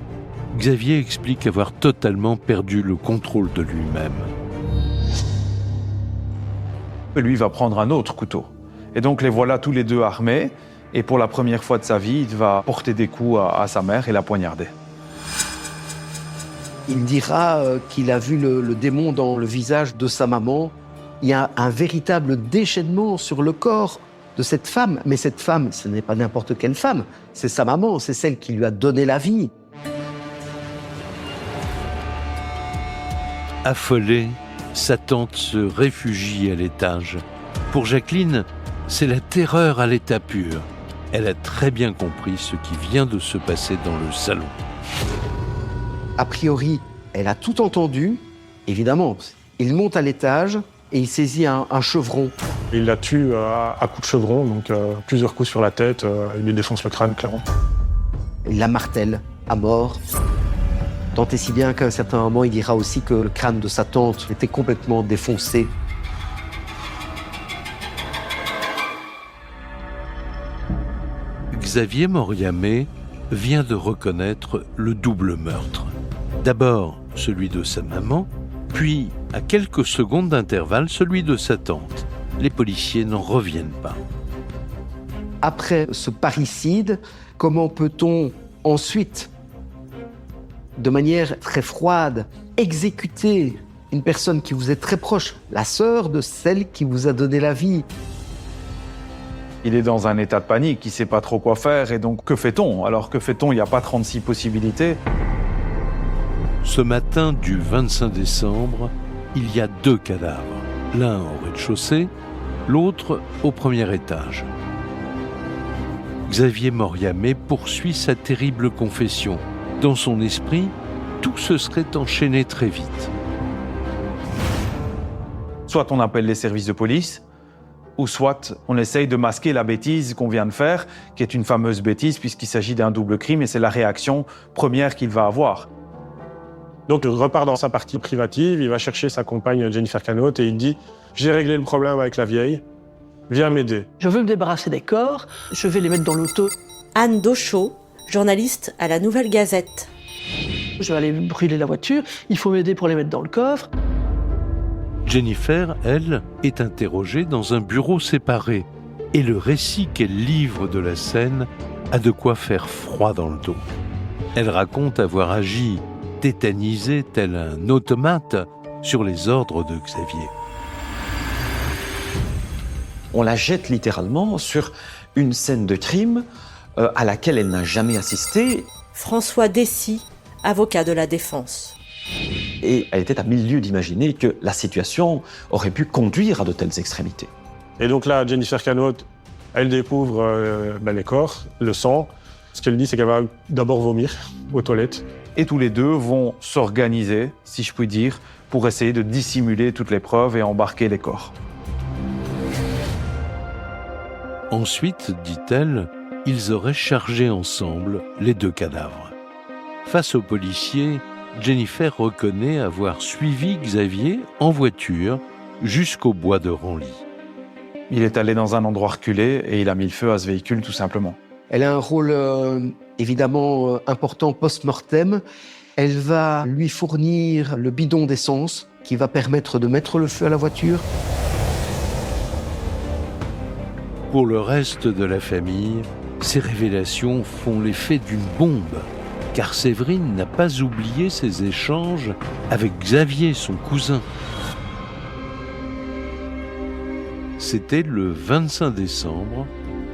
Xavier explique avoir totalement perdu le contrôle de lui-même. Lui va prendre un autre couteau. Et donc les voilà tous les deux armés. Et pour la première fois de sa vie, il va porter des coups à sa mère et la poignarder. Il dira qu'il a vu le démon dans le visage de sa maman. Il y a un véritable déchaînement sur le corps de cette femme. Mais cette femme, ce n'est pas n'importe quelle femme. C'est sa maman, c'est celle qui lui a donné la vie. Affolée, sa tante se réfugie à l'étage. Pour Jacqueline, c'est la terreur à l'état pur. Elle a très bien compris ce qui vient de se passer dans le salon. A priori, elle a tout entendu. Évidemment, il monte à l'étage et il saisit un chevron. Il la tue à coups de chevron, donc plusieurs coups sur la tête, il lui défonce le crâne, clairement. Il la martèle à mort. Tant et si bien qu'à un certain moment, il dira aussi que le crâne de sa tante était complètement défoncé. Xavier Moriamé vient de reconnaître le double meurtre. D'abord celui de sa maman, puis à quelques secondes d'intervalle celui de sa tante. Les policiers n'en reviennent pas. Après ce parricide, comment peut-on ensuite, de manière très froide, exécuter une personne qui vous est très proche, la sœur de celle qui vous a donné la vie? Il est dans un état de panique, il ne sait pas trop quoi faire, et donc que fait-on? Alors que fait-on? Il n'y a pas 36 possibilités. Ce matin du 25 décembre, il y a 2 cadavres, l'un au rez-de-chaussée, l'autre au premier étage. Xavier Moriamé poursuit sa terrible confession. Dans son esprit, tout se serait enchaîné très vite. Soit on appelle les services de police, ou soit on essaye de masquer la bêtise qu'on vient de faire, qui est une fameuse bêtise puisqu'il s'agit d'un double crime et c'est la réaction première qu'il va avoir. Donc il repart dans sa partie privative, il va chercher sa compagne Jennifer Canotte et il dit « J'ai réglé le problème avec la vieille, viens m'aider. » Je veux me débarrasser des corps, je vais les mettre dans l'auto. Anne Dauchot, journaliste à la Nouvelle Gazette. Je vais aller brûler la voiture, il faut m'aider pour les mettre dans le coffre. Jennifer, elle, est interrogée dans un bureau séparé. Et le récit qu'elle livre de la scène a de quoi faire froid dans le dos. Elle raconte avoir agi tétanisée tel un automate sur les ordres de Xavier. On la jette littéralement sur une scène de crime à laquelle elle n'a jamais assisté. François Dessy, avocat de la défense. Et elle était à mille lieues d'imaginer que la situation aurait pu conduire à de telles extrémités. Et donc là, Jennifer Canotte, elle découvre les corps, le sang. Ce qu'elle dit, c'est qu'elle va d'abord vomir aux toilettes. Et tous les deux vont s'organiser, si je puis dire, pour essayer de dissimuler toutes les preuves et embarquer les corps. Ensuite, dit-elle, ils auraient chargé ensemble les 2 cadavres. Face aux policiers, Jennifer reconnaît avoir suivi Xavier en voiture jusqu'au bois de Ranly. Il est allé dans un endroit reculé et il a mis le feu à ce véhicule tout simplement. Elle a un rôle évidemment important post-mortem. Elle va lui fournir le bidon d'essence qui va permettre de mettre le feu à la voiture. Pour le reste de la famille, ces révélations font l'effet d'une bombe, car Séverine n'a pas oublié ses échanges avec Xavier, son cousin. C'était le 25 décembre,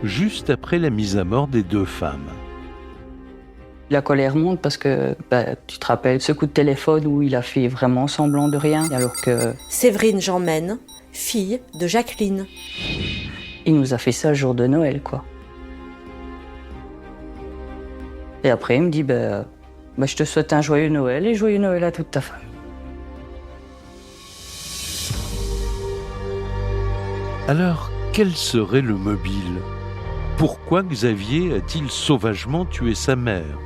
juste après la mise à mort des 2 femmes. La colère monte parce que, tu te rappelles ce coup de téléphone où il a fait vraiment semblant de rien, alors que... Séverine Jeanmaine, fille de Jacqueline. Il nous a fait ça le jour de Noël, quoi. Et après, il me dit, je te souhaite un joyeux Noël et joyeux Noël à toute ta famille. Alors, quel serait le mobile? Pourquoi Xavier a-t-il sauvagement tué sa mère?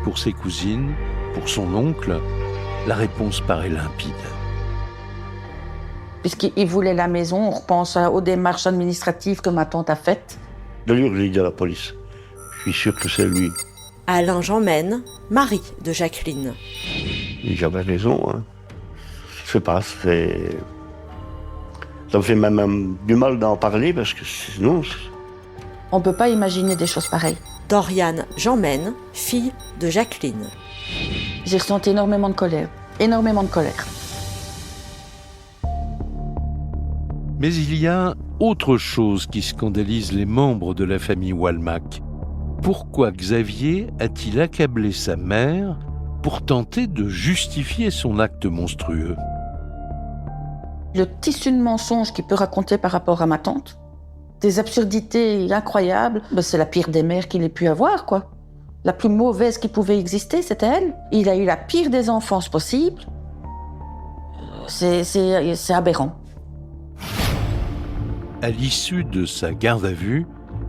Pour ses cousines, pour son oncle, la réponse paraît limpide. Puisqu'il voulait la maison, on repense aux démarches administratives que ma tante a faites. D'ailleurs, j'ai dit à la police, je suis sûr que c'est lui. Alain Jeanmaine, mari de Jacqueline. J'avais raison, hein. Je sais pas, ça me fait même du mal d'en parler parce que sinon... On ne peut pas imaginer des choses pareilles. Doriane Jeanmaine, fille de Jacqueline. J'ai ressenti énormément de colère. Énormément de colère. Mais il y a autre chose qui scandalise les membres de la famille Walmack. Pourquoi Xavier a-t-il accablé sa mère pour tenter de justifier son acte monstrueux? Le tissu de mensonges qu'il peut raconter par rapport à ma tante, des absurdités incroyables, c'est la pire des mères qu'il ait pu avoir, quoi. La plus mauvaise qui pouvait exister, c'était elle. Il a eu la pire des enfances possible. C'est aberrant. À l'issue de sa garde à vue,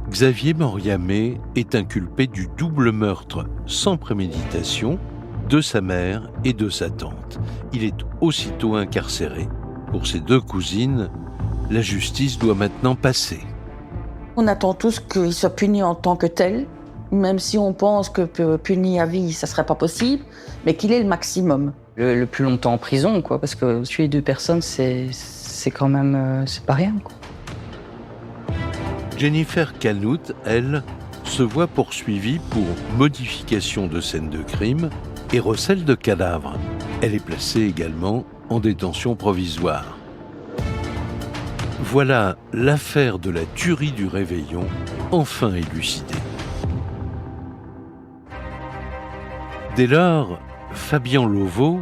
Xavier Moriamé est inculpé du double meurtre sans préméditation de sa mère et de sa tante. Il est aussitôt incarcéré. Pour ses deux cousines, la justice doit maintenant passer. On attend tous qu'il soit puni en tant que tel, même si on pense que puni à vie, ça serait pas possible, mais qu'il ait le maximum. Le plus longtemps en prison, quoi, parce que tuer 2 personnes, c'est quand même, c'est pas rien, quoi. Jennifer Canout, elle, se voit poursuivie pour modification de scène de crime et recel de cadavres. Elle est placée également en détention provisoire. Voilà l'affaire de la tuerie du Réveillon, enfin élucidée. Dès lors, Fabien Lauveau,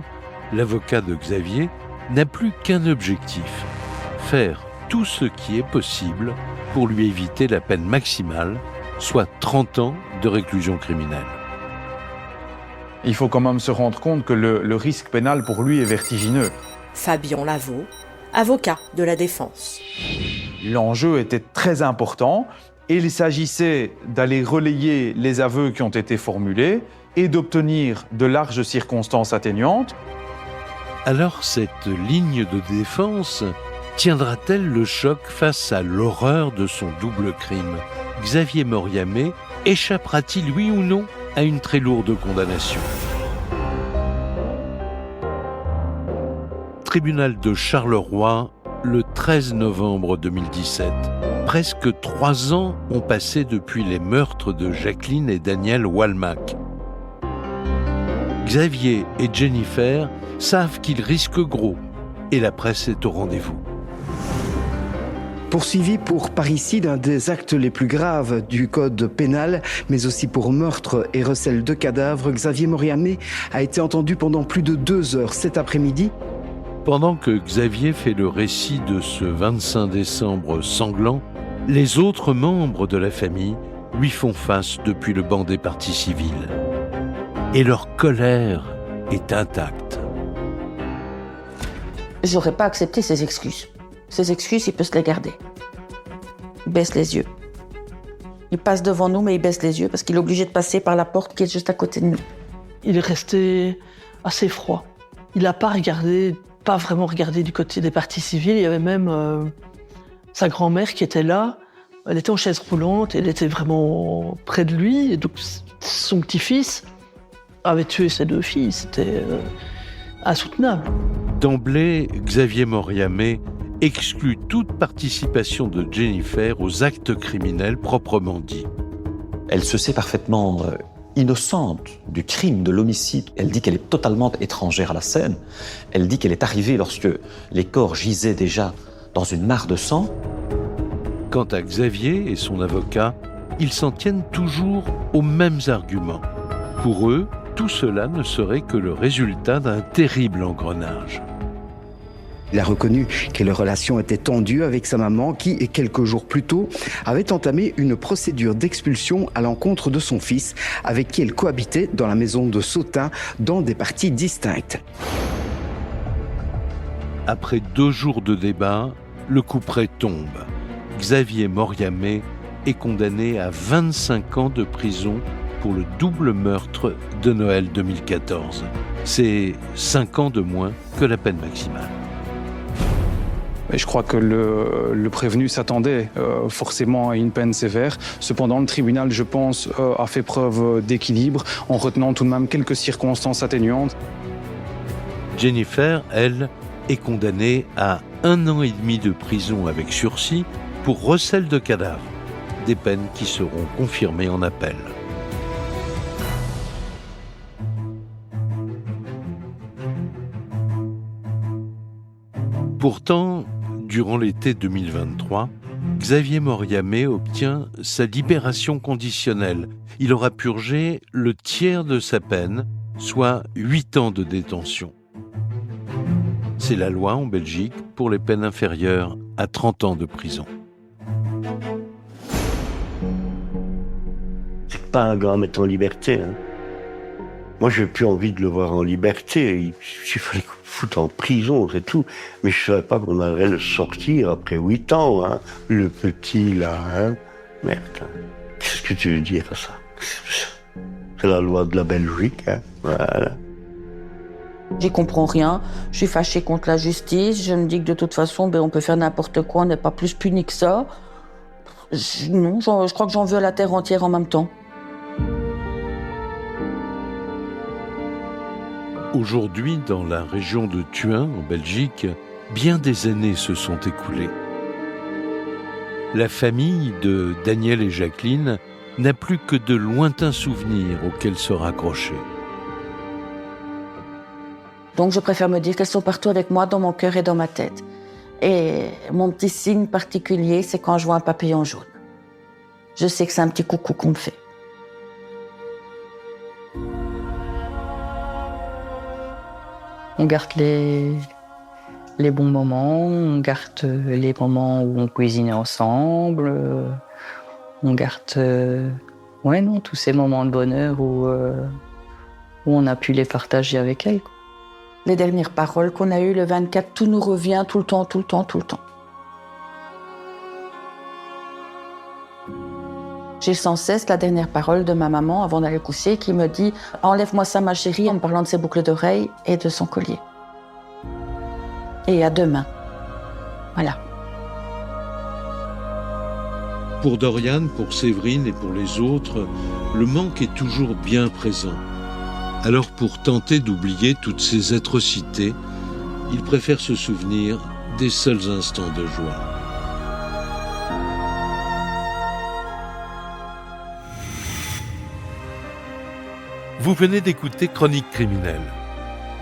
l'avocat de Xavier, n'a plus qu'un objectif, faire tout ce qui est possible pour lui éviter la peine maximale, soit 30 ans de réclusion criminelle. Il faut quand même se rendre compte que le risque pénal pour lui est vertigineux. Fabien Lavaux, avocat de la défense. L'enjeu était très important et il s'agissait d'aller relayer les aveux qui ont été formulés et d'obtenir de larges circonstances atténuantes. Alors cette ligne de défense tiendra-t-elle le choc face à l'horreur de son double crime? Xavier Moriamé échappera-t-il, oui ou non, à une très lourde condamnation? Tribunal de Charleroi, le 13 novembre 2017. Presque 3 ans ont passé depuis les meurtres de Jacqueline et Daniel Walmack. Xavier et Jennifer savent qu'ils risquent gros et la presse est au rendez-vous. Poursuivi pour parricide, un des actes les plus graves du code pénal, mais aussi pour meurtre et recel de cadavres, Xavier Moriamé a été entendu pendant plus de 2 heures cet après-midi. Pendant que Xavier fait le récit de ce 25 décembre sanglant, les autres membres de la famille lui font face depuis le banc des parties civiles. Et leur colère est intacte. J'aurais pas accepté ses excuses. Ses excuses, il peut se les garder. Il baisse les yeux. Il passe devant nous, mais il baisse les yeux parce qu'il est obligé de passer par la porte qui est juste à côté de nous. Il est resté assez froid. Il n'a pas vraiment regardé du côté des parties civiles. Il y avait même sa grand-mère qui était là. Elle était en chaise roulante, elle était vraiment près de lui. Et donc son petit-fils avait tué ses 2 filles. C'était insoutenable. D'emblée, Xavier Moriamé exclut toute participation de Jennifer aux actes criminels proprement dits. Elle se sait parfaitement innocente du crime, de l'homicide. Elle dit qu'elle est totalement étrangère à la scène. Elle dit qu'elle est arrivée lorsque les corps gisaient déjà dans une mare de sang. Quant à Xavier et son avocat, ils s'en tiennent toujours aux mêmes arguments. Pour eux, tout cela ne serait que le résultat d'un terrible engrenage. Il a reconnu que les relations étaient tendues avec sa maman qui, quelques jours plus tôt, avait entamé une procédure d'expulsion à l'encontre de son fils, avec qui elle cohabitait dans la maison de Sautin, dans des parties distinctes. Après 2 jours de débat, le couperet tombe. Xavier Moriamé est condamné à 25 ans de prison pour le double meurtre de Noël 2014. C'est 5 ans de moins que la peine maximale. Et je crois que le prévenu s'attendait forcément à une peine sévère. Cependant, le tribunal, je pense, a fait preuve d'équilibre en retenant tout de même quelques circonstances atténuantes. Jennifer, elle, est condamnée à 1 an et demi de prison avec sursis pour recel de cadavres, des peines qui seront confirmées en appel. Pourtant, Durant l'été 2023, Xavier Moriamé obtient sa libération conditionnelle. Il aura purgé le tiers de sa peine, soit 8 ans de détention. C'est la loi en Belgique pour les peines inférieures à 30 ans de prison. C'est pas un gars à mettre en liberté. Hein. Moi, j'ai plus envie de le voir en liberté. Il fallait qu'on le foute en prison, c'est tout. Mais je savais pas qu'on allait le sortir après 8 ans, hein. Le petit, là, hein. Merde. Hein. Qu'est-ce que tu veux dire à ça? C'est la loi de la Belgique, hein. Voilà. J'y comprends rien. Je suis fâchée contre la justice. Je me dis que de toute façon, on peut faire n'importe quoi. On n'est pas plus puni que ça. Je crois que j'en veux à la terre entière en même temps. Aujourd'hui, dans la région de Thuin, en Belgique, bien des années se sont écoulées. La famille de Daniel et Jacqueline n'a plus que de lointains souvenirs auxquels se raccrocher. Donc je préfère me dire qu'elles sont partout avec moi dans mon cœur et dans ma tête. Et mon petit signe particulier, c'est quand je vois un papillon jaune. Je sais que c'est un petit coucou qu'on me fait. On garde les bons moments, on garde les moments où on cuisinait ensemble, on garde tous ces moments de bonheur où on a pu les partager avec elle. Les dernières paroles qu'on a eues le 24, tout nous revient tout le temps. J'ai sans cesse la dernière parole de ma maman avant d'aller coucher qui me dit « Enlève-moi ça ma chérie » en me parlant de ses boucles d'oreilles et de son collier. Et à demain. Voilà. Pour Doriane, pour Séverine et pour les autres, le manque est toujours bien présent. Alors pour tenter d'oublier toutes ces atrocités, ils préfèrent se souvenir des seuls instants de joie. Vous venez d'écouter Chronique criminelle.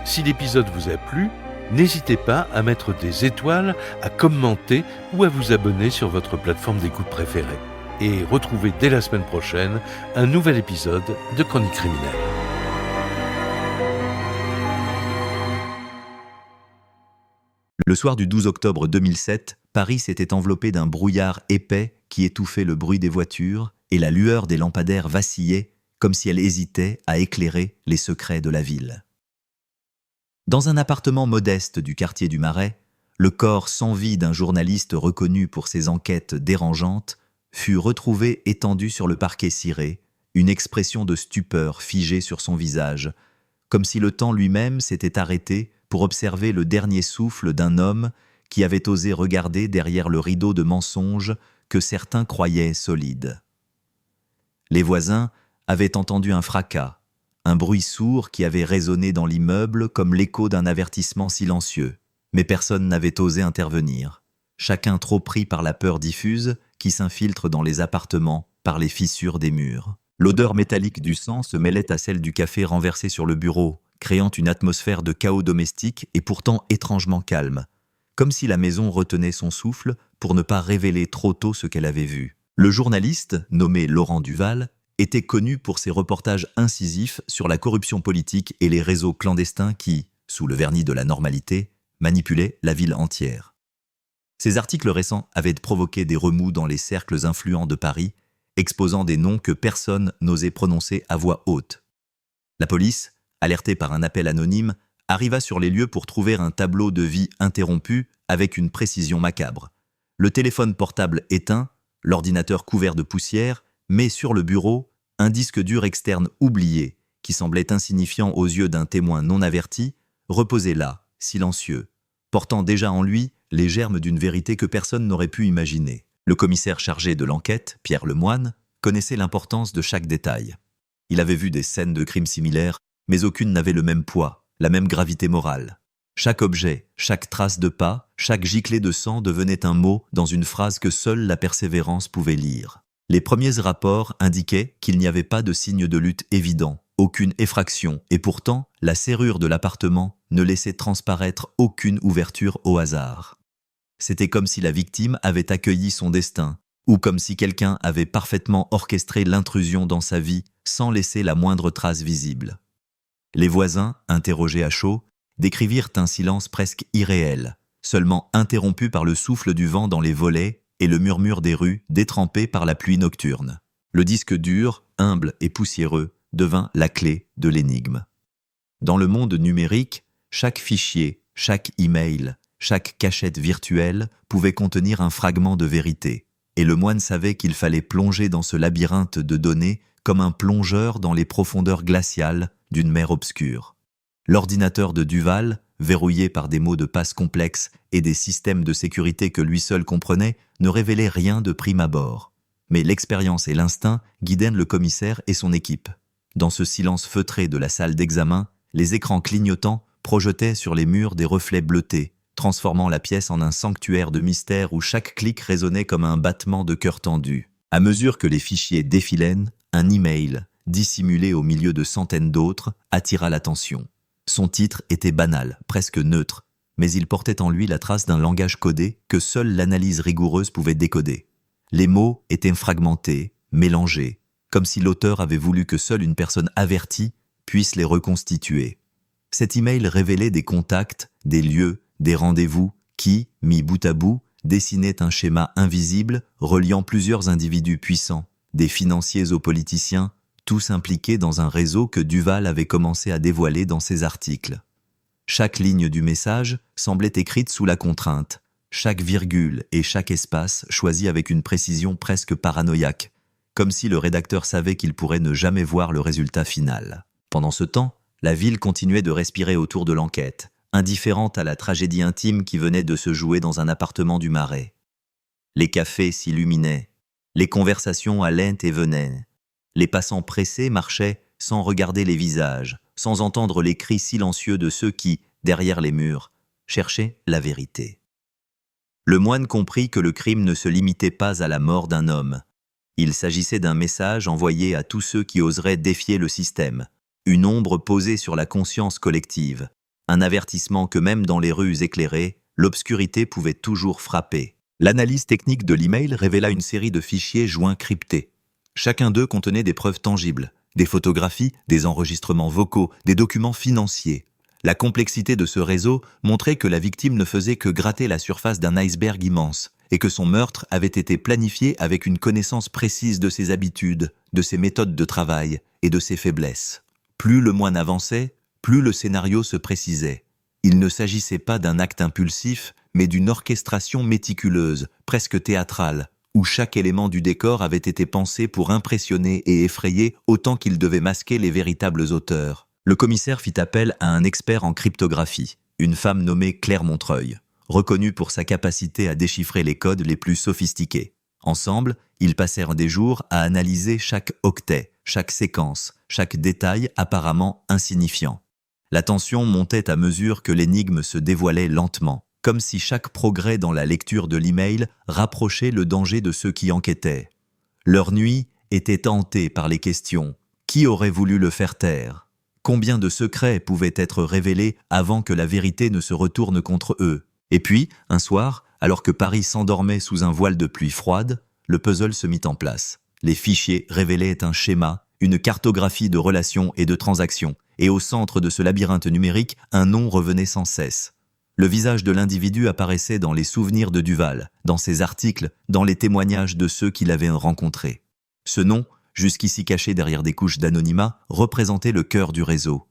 Si l'épisode vous a plu, n'hésitez pas à mettre des étoiles, à commenter ou à vous abonner sur votre plateforme d'écoute préférée. Et retrouvez dès la semaine prochaine un nouvel épisode de Chronique criminelle. Le soir du 12 octobre 2007, Paris s'était enveloppé d'un brouillard épais qui étouffait le bruit des voitures et la lueur des lampadaires vacillait comme si elle hésitait à éclairer les secrets de la ville. Dans un appartement modeste du quartier du Marais, le corps sans vie d'un journaliste reconnu pour ses enquêtes dérangeantes fut retrouvé étendu sur le parquet ciré, une expression de stupeur figée sur son visage, comme si le temps lui-même s'était arrêté pour observer le dernier souffle d'un homme qui avait osé regarder derrière le rideau de mensonges que certains croyaient solide. Les voisins avaient entendu un fracas, un bruit sourd qui avait résonné dans l'immeuble comme l'écho d'un avertissement silencieux, mais personne n'avait osé intervenir, chacun trop pris par la peur diffuse qui s'infiltre dans les appartements par les fissures des murs. L'odeur métallique du sang se mêlait à celle du café renversé sur le bureau, créant une atmosphère de chaos domestique et pourtant étrangement calme, comme si la maison retenait son souffle pour ne pas révéler trop tôt ce qu'elle avait vu. Le journaliste, nommé Laurent Duval, était connu pour ses reportages incisifs sur la corruption politique et les réseaux clandestins qui, sous le vernis de la normalité, manipulaient la ville entière. Ces articles récents avaient provoqué des remous dans les cercles influents de Paris, exposant des noms que personne n'osait prononcer à voix haute. La police, alertée par un appel anonyme, arriva sur les lieux pour trouver un tableau de vie interrompu avec une précision macabre. Le téléphone portable éteint, l'ordinateur couvert de poussière, mais sur le bureau, un disque dur externe oublié, qui semblait insignifiant aux yeux d'un témoin non averti, reposait là, silencieux, portant déjà en lui les germes d'une vérité que personne n'aurait pu imaginer. Le commissaire chargé de l'enquête, Pierre Lemoine, connaissait l'importance de chaque détail. Il avait vu des scènes de crimes similaires, mais aucune n'avait le même poids, la même gravité morale. Chaque objet, chaque trace de pas, chaque giclée de sang devenait un mot dans une phrase que seule la persévérance pouvait lire. Les premiers rapports indiquaient qu'il n'y avait pas de signe de lutte évident, aucune effraction, et pourtant, la serrure de l'appartement ne laissait transparaître aucune ouverture au hasard. C'était comme si la victime avait accueilli son destin, ou comme si quelqu'un avait parfaitement orchestré l'intrusion dans sa vie sans laisser la moindre trace visible. Les voisins, interrogés à chaud, décrivirent un silence presque irréel, seulement interrompu par le souffle du vent dans les volets et le murmure des rues détrempées par la pluie nocturne. Le disque dur, humble et poussiéreux, devint la clé de l'énigme. Dans le monde numérique, chaque fichier, chaque email, chaque cachette virtuelle pouvait contenir un fragment de vérité, et le moine savait qu'il fallait plonger dans ce labyrinthe de données comme un plongeur dans les profondeurs glaciales d'une mer obscure. L'ordinateur de Duval, verrouillé par des mots de passe complexes et des systèmes de sécurité que lui seul comprenait, ne révélait rien de prime abord. Mais l'expérience et l'instinct guidaient le commissaire et son équipe. Dans ce silence feutré de la salle d'examen, les écrans clignotants projetaient sur les murs des reflets bleutés, transformant la pièce en un sanctuaire de mystère où chaque clic résonnait comme un battement de cœur tendu. À mesure que les fichiers défilaient, un email, dissimulé au milieu de centaines d'autres, attira l'attention. Son titre était banal, presque neutre, mais il portait en lui la trace d'un langage codé que seule l'analyse rigoureuse pouvait décoder. Les mots étaient fragmentés, mélangés, comme si l'auteur avait voulu que seule une personne avertie puisse les reconstituer. Cet email révélait des contacts, des lieux, des rendez-vous qui, mis bout à bout, dessinaient un schéma invisible reliant plusieurs individus puissants, des financiers aux politiciens, tous impliqués dans un réseau que Duval avait commencé à dévoiler dans ses articles. Chaque ligne du message semblait écrite sous la contrainte, chaque virgule et chaque espace choisi avec une précision presque paranoïaque, comme si le rédacteur savait qu'il pourrait ne jamais voir le résultat final. Pendant ce temps, la ville continuait de respirer autour de l'enquête, indifférente à la tragédie intime qui venait de se jouer dans un appartement du Marais. Les cafés s'illuminaient, les conversations allaient et venaient. Les passants pressés marchaient sans regarder les visages, sans entendre les cris silencieux de ceux qui, derrière les murs, cherchaient la vérité. Le moine comprit que le crime ne se limitait pas à la mort d'un homme. Il s'agissait d'un message envoyé à tous ceux qui oseraient défier le système, une ombre posée sur la conscience collective, un avertissement que même dans les rues éclairées, l'obscurité pouvait toujours frapper. L'analyse technique de l'email révéla une série de fichiers joints cryptés. Chacun d'eux contenait des preuves tangibles, des photographies, des enregistrements vocaux, des documents financiers. La complexité de ce réseau montrait que la victime ne faisait que gratter la surface d'un iceberg immense et que son meurtre avait été planifié avec une connaissance précise de ses habitudes, de ses méthodes de travail et de ses faiblesses. Plus le moine avançait, plus le scénario se précisait. Il ne s'agissait pas d'un acte impulsif, mais d'une orchestration méticuleuse, presque théâtrale, où chaque élément du décor avait été pensé pour impressionner et effrayer autant qu'il devait masquer les véritables auteurs. Le commissaire fit appel à un expert en cryptographie, une femme nommée Claire Montreuil, reconnue pour sa capacité à déchiffrer les codes les plus sophistiqués. Ensemble, ils passèrent des jours à analyser chaque octet, chaque séquence, chaque détail apparemment insignifiant. La tension montait à mesure que l'énigme se dévoilait lentement, comme si chaque progrès dans la lecture de l'email rapprochait le danger de ceux qui enquêtaient. Leur nuit était hantée par les questions. Qui aurait voulu le faire taire ? Combien de secrets pouvaient être révélés avant que la vérité ne se retourne contre eux ? Et puis, un soir, alors que Paris s'endormait sous un voile de pluie froide, le puzzle se mit en place. Les fichiers révélaient un schéma, une cartographie de relations et de transactions, et au centre de ce labyrinthe numérique, un nom revenait sans cesse. Le visage de l'individu apparaissait dans les souvenirs de Duval, dans ses articles, dans les témoignages de ceux qui l'avaient rencontré. Ce nom, jusqu'ici caché derrière des couches d'anonymat, représentait le cœur du réseau.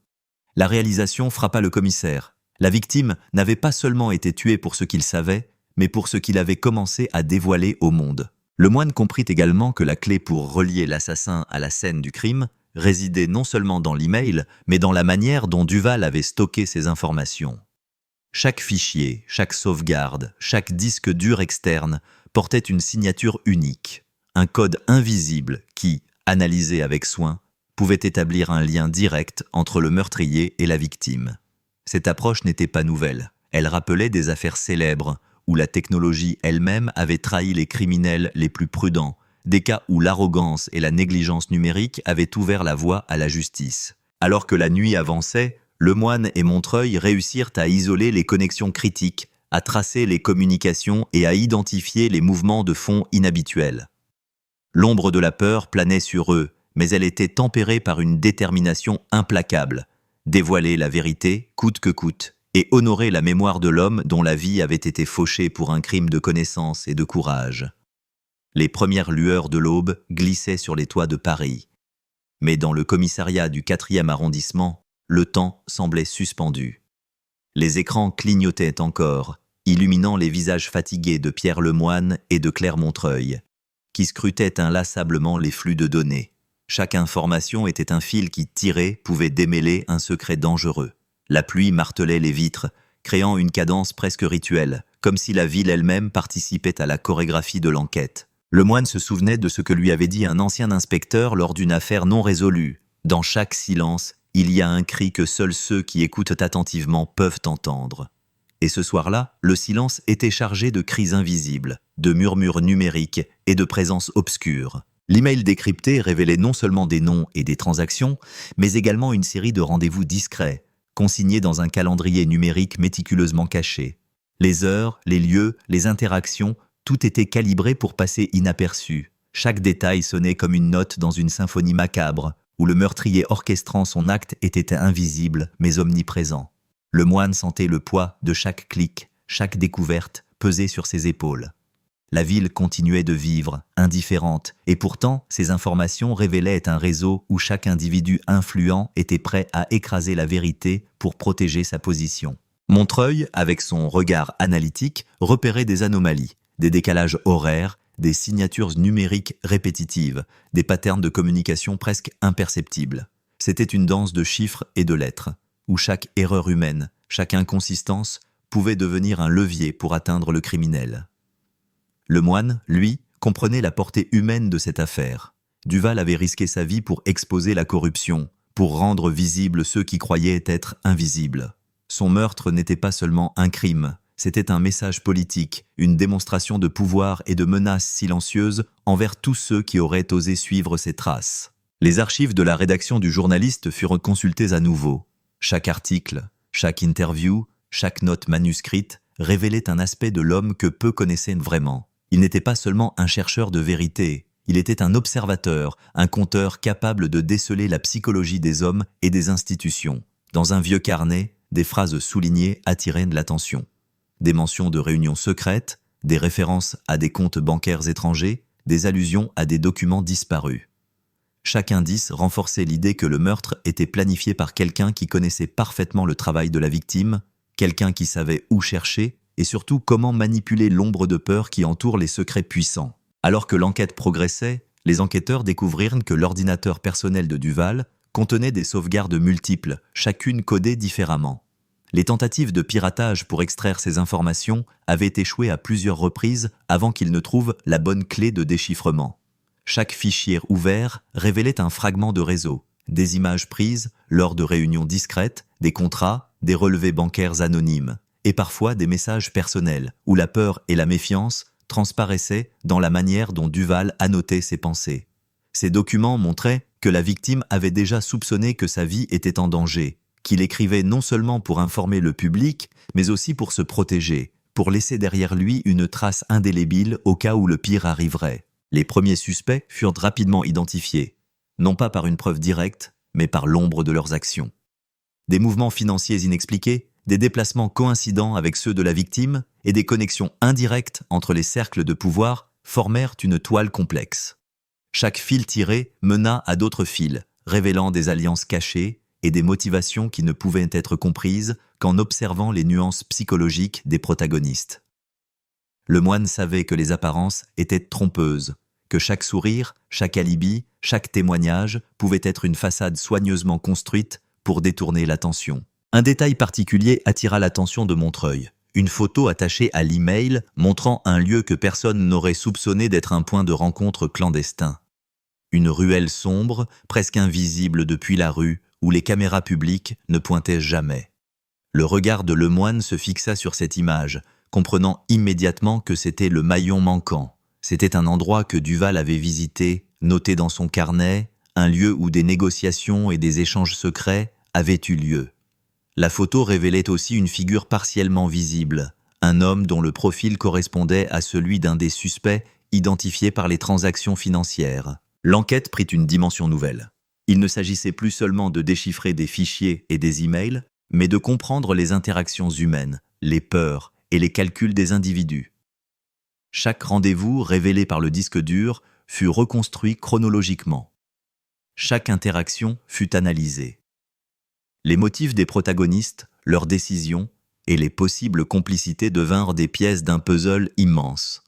La réalisation frappa le commissaire. La victime n'avait pas seulement été tuée pour ce qu'il savait, mais pour ce qu'il avait commencé à dévoiler au monde. Le moine comprit également que la clé pour relier l'assassin à la scène du crime résidait non seulement dans l'email, mais dans la manière dont Duval avait stocké ces informations. Chaque fichier, chaque sauvegarde, chaque disque dur externe portait une signature unique, un code invisible qui, analysé avec soin, pouvait établir un lien direct entre le meurtrier et la victime. Cette approche n'était pas nouvelle. Elle rappelait des affaires célèbres où la technologie elle-même avait trahi les criminels les plus prudents, des cas où l'arrogance et la négligence numérique avaient ouvert la voie à la justice. Alors que la nuit avançait, le moine et Montreuil réussirent à isoler les connexions critiques, à tracer les communications et à identifier les mouvements de fond inhabituels. L'ombre de la peur planait sur eux, mais elle était tempérée par une détermination implacable, dévoiler la vérité coûte que coûte, et honorer la mémoire de l'homme dont la vie avait été fauchée pour un crime de connaissance et de courage. Les premières lueurs de l'aube glissaient sur les toits de Paris. Mais dans le commissariat du 4e arrondissement, le temps semblait suspendu. Les écrans clignotaient encore, illuminant les visages fatigués de Pierre Lemoine et de Claire Montreuil, qui scrutaient inlassablement les flux de données. Chaque information était un fil qui, tiré, pouvait démêler un secret dangereux. La pluie martelait les vitres, créant une cadence presque rituelle, comme si la ville elle-même participait à la chorégraphie de l'enquête. Lemoine se souvenait de ce que lui avait dit un ancien inspecteur lors d'une affaire non résolue. Dans chaque silence, il y a un cri que seuls ceux qui écoutent attentivement peuvent entendre. Et ce soir-là, le silence était chargé de cris invisibles, de murmures numériques et de présences obscures. L'email décrypté révélait non seulement des noms et des transactions, mais également une série de rendez-vous discrets, consignés dans un calendrier numérique méticuleusement caché. Les heures, les lieux, les interactions, tout était calibré pour passer inaperçu. Chaque détail sonnait comme une note dans une symphonie macabre, où le meurtrier orchestrant son acte était invisible mais omniprésent. Lemoine sentait le poids de chaque clic, chaque découverte peser sur ses épaules. La ville continuait de vivre, indifférente, et pourtant ces informations révélaient un réseau où chaque individu influent était prêt à écraser la vérité pour protéger sa position. Montreuil, avec son regard analytique, repérait des anomalies, des décalages horaires, des signatures numériques répétitives, des patterns de communication presque imperceptibles. C'était une danse de chiffres et de lettres, où chaque erreur humaine, chaque inconsistance pouvait devenir un levier pour atteindre le criminel. Lemoine, lui, comprenait la portée humaine de cette affaire. Duval avait risqué sa vie pour exposer la corruption, pour rendre visibles ceux qui croyaient être invisibles. Son meurtre n'était pas seulement un crime, c'était un message politique, une démonstration de pouvoir et de menace silencieuse envers tous ceux qui auraient osé suivre ses traces. Les archives de la rédaction du journaliste furent consultées à nouveau. Chaque article, chaque interview, chaque note manuscrite révélait un aspect de l'homme que peu connaissaient vraiment. Il n'était pas seulement un chercheur de vérité, il était un observateur, un conteur capable de déceler la psychologie des hommes et des institutions. Dans un vieux carnet, des phrases soulignées attiraient l'attention. Des mentions de réunions secrètes, des références à des comptes bancaires étrangers, des allusions à des documents disparus. Chaque indice renforçait l'idée que le meurtre était planifié par quelqu'un qui connaissait parfaitement le travail de la victime, quelqu'un qui savait où chercher et surtout comment manipuler l'ombre de peur qui entoure les secrets puissants. Alors que l'enquête progressait, les enquêteurs découvrirent que l'ordinateur personnel de Duval contenait des sauvegardes multiples, chacune codée différemment. Les tentatives de piratage pour extraire ces informations avaient échoué à plusieurs reprises avant qu'ils ne trouvent la bonne clé de déchiffrement. Chaque fichier ouvert révélait un fragment de réseau, des images prises lors de réunions discrètes, des contrats, des relevés bancaires anonymes, et parfois des messages personnels, où la peur et la méfiance transparaissaient dans la manière dont Duval annotait ses pensées. Ces documents montraient que la victime avait déjà soupçonné que sa vie était en danger, qu'il écrivait non seulement pour informer le public, mais aussi pour se protéger, pour laisser derrière lui une trace indélébile au cas où le pire arriverait. Les premiers suspects furent rapidement identifiés, non pas par une preuve directe, mais par l'ombre de leurs actions. Des mouvements financiers inexpliqués, des déplacements coïncidents avec ceux de la victime et des connexions indirectes entre les cercles de pouvoir formèrent une toile complexe. Chaque fil tiré mena à d'autres fils, révélant des alliances cachées et des motivations qui ne pouvaient être comprises qu'en observant les nuances psychologiques des protagonistes. Lemoine savait que les apparences étaient trompeuses, que chaque sourire, chaque alibi, chaque témoignage pouvait être une façade soigneusement construite pour détourner l'attention. Un détail particulier attira l'attention de Montreuil. Une photo attachée à l'email montrant un lieu que personne n'aurait soupçonné d'être un point de rencontre clandestin. Une ruelle sombre, presque invisible depuis la rue, où les caméras publiques ne pointaient jamais. Le regard de Lemoine se fixa sur cette image, comprenant immédiatement que c'était le maillon manquant. C'était un endroit que Duval avait visité, noté dans son carnet, un lieu où des négociations et des échanges secrets avaient eu lieu. La photo révélait aussi une figure partiellement visible, un homme dont le profil correspondait à celui d'un des suspects identifiés par les transactions financières. L'enquête prit une dimension nouvelle. Il ne s'agissait plus seulement de déchiffrer des fichiers et des emails, mais de comprendre les interactions humaines, les peurs et les calculs des individus. Chaque rendez-vous révélé par le disque dur fut reconstruit chronologiquement. Chaque interaction fut analysée. Les motifs des protagonistes, leurs décisions et les possibles complicités devinrent des pièces d'un puzzle immense.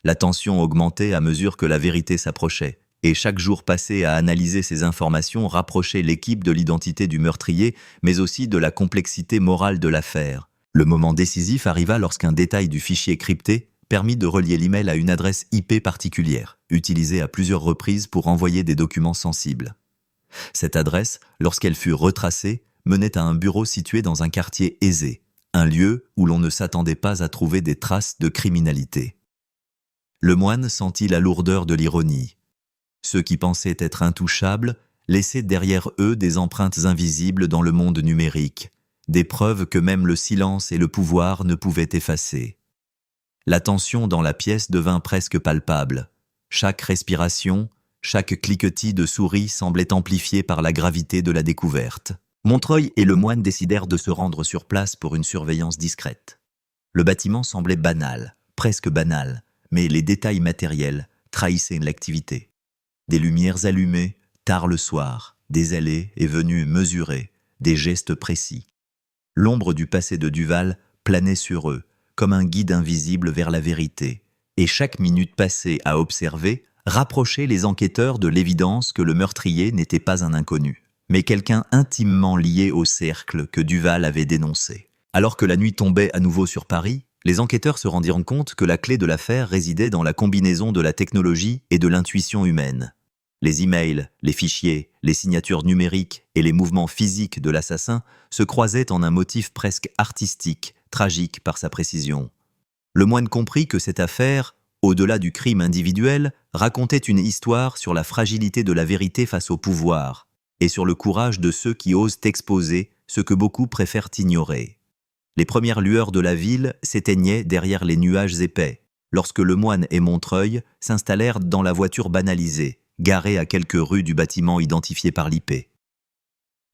La tension augmentait à mesure que la vérité s'approchait, et chaque jour passé à analyser ces informations rapprochait l'équipe de l'identité du meurtrier, mais aussi de la complexité morale de l'affaire. Le moment décisif arriva lorsqu'un détail du fichier crypté permit de relier l'email à une adresse IP particulière, utilisée à plusieurs reprises pour envoyer des documents sensibles. Cette adresse, lorsqu'elle fut retracée, menait à un bureau situé dans un quartier aisé, un lieu où l'on ne s'attendait pas à trouver des traces de criminalité. Le moine sentit la lourdeur de l'ironie. Ceux qui pensaient être intouchables laissaient derrière eux des empreintes invisibles dans le monde numérique, des preuves que même le silence et le pouvoir ne pouvaient effacer. La tension dans la pièce devint presque palpable. Chaque respiration, chaque cliquetis de souris semblait amplifié par la gravité de la découverte. Montreuil et le moine décidèrent de se rendre sur place pour une surveillance discrète. Le bâtiment semblait banal, presque banal, mais les détails matériels trahissaient l'activité. Des lumières allumées, tard le soir, des allées et venues mesurées, des gestes précis. L'ombre du passé de Duval planait sur eux, comme un guide invisible vers la vérité, et chaque minute passée à observer rapprochait les enquêteurs de l'évidence que le meurtrier n'était pas un inconnu, mais quelqu'un intimement lié au cercle que Duval avait dénoncé. Alors que la nuit tombait à nouveau sur Paris, les enquêteurs se rendirent compte que la clé de l'affaire résidait dans la combinaison de la technologie et de l'intuition humaine. Les emails, les fichiers, les signatures numériques et les mouvements physiques de l'assassin se croisaient en un motif presque artistique, tragique par sa précision. Le moine comprit que cette affaire, au-delà du crime individuel, racontait une histoire sur la fragilité de la vérité face au pouvoir et sur le courage de ceux qui osent exposer ce que beaucoup préfèrent ignorer. Les premières lueurs de la ville s'éteignaient derrière les nuages épais, lorsque le moine et Montreuil s'installèrent dans la voiture banalisée, garée à quelques rues du bâtiment identifié par l'IP.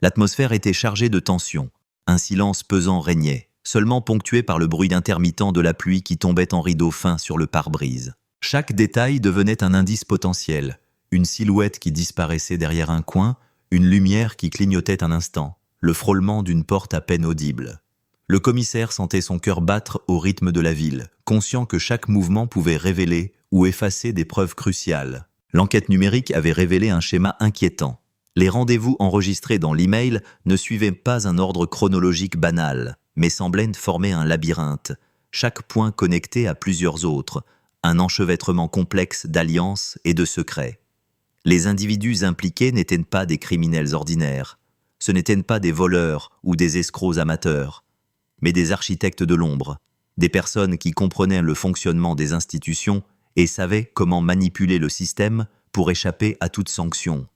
L'atmosphère était chargée de tension, un silence pesant régnait, seulement ponctué par le bruit intermittent de la pluie qui tombait en rideau fin sur le pare-brise. Chaque détail devenait un indice potentiel, une silhouette qui disparaissait derrière un coin, une lumière qui clignotait un instant, le frôlement d'une porte à peine audible. Le commissaire sentait son cœur battre au rythme de la ville, conscient que chaque mouvement pouvait révéler ou effacer des preuves cruciales. L'enquête numérique avait révélé un schéma inquiétant. Les rendez-vous enregistrés dans l'email ne suivaient pas un ordre chronologique banal, mais semblaient former un labyrinthe, chaque point connecté à plusieurs autres, un enchevêtrement complexe d'alliances et de secrets. Les individus impliqués n'étaient pas des criminels ordinaires, ce n'étaient pas des voleurs ou des escrocs amateurs, mais des architectes de l'ombre, des personnes qui comprenaient le fonctionnement des institutions et savaient comment manipuler le système pour échapper à toute sanction.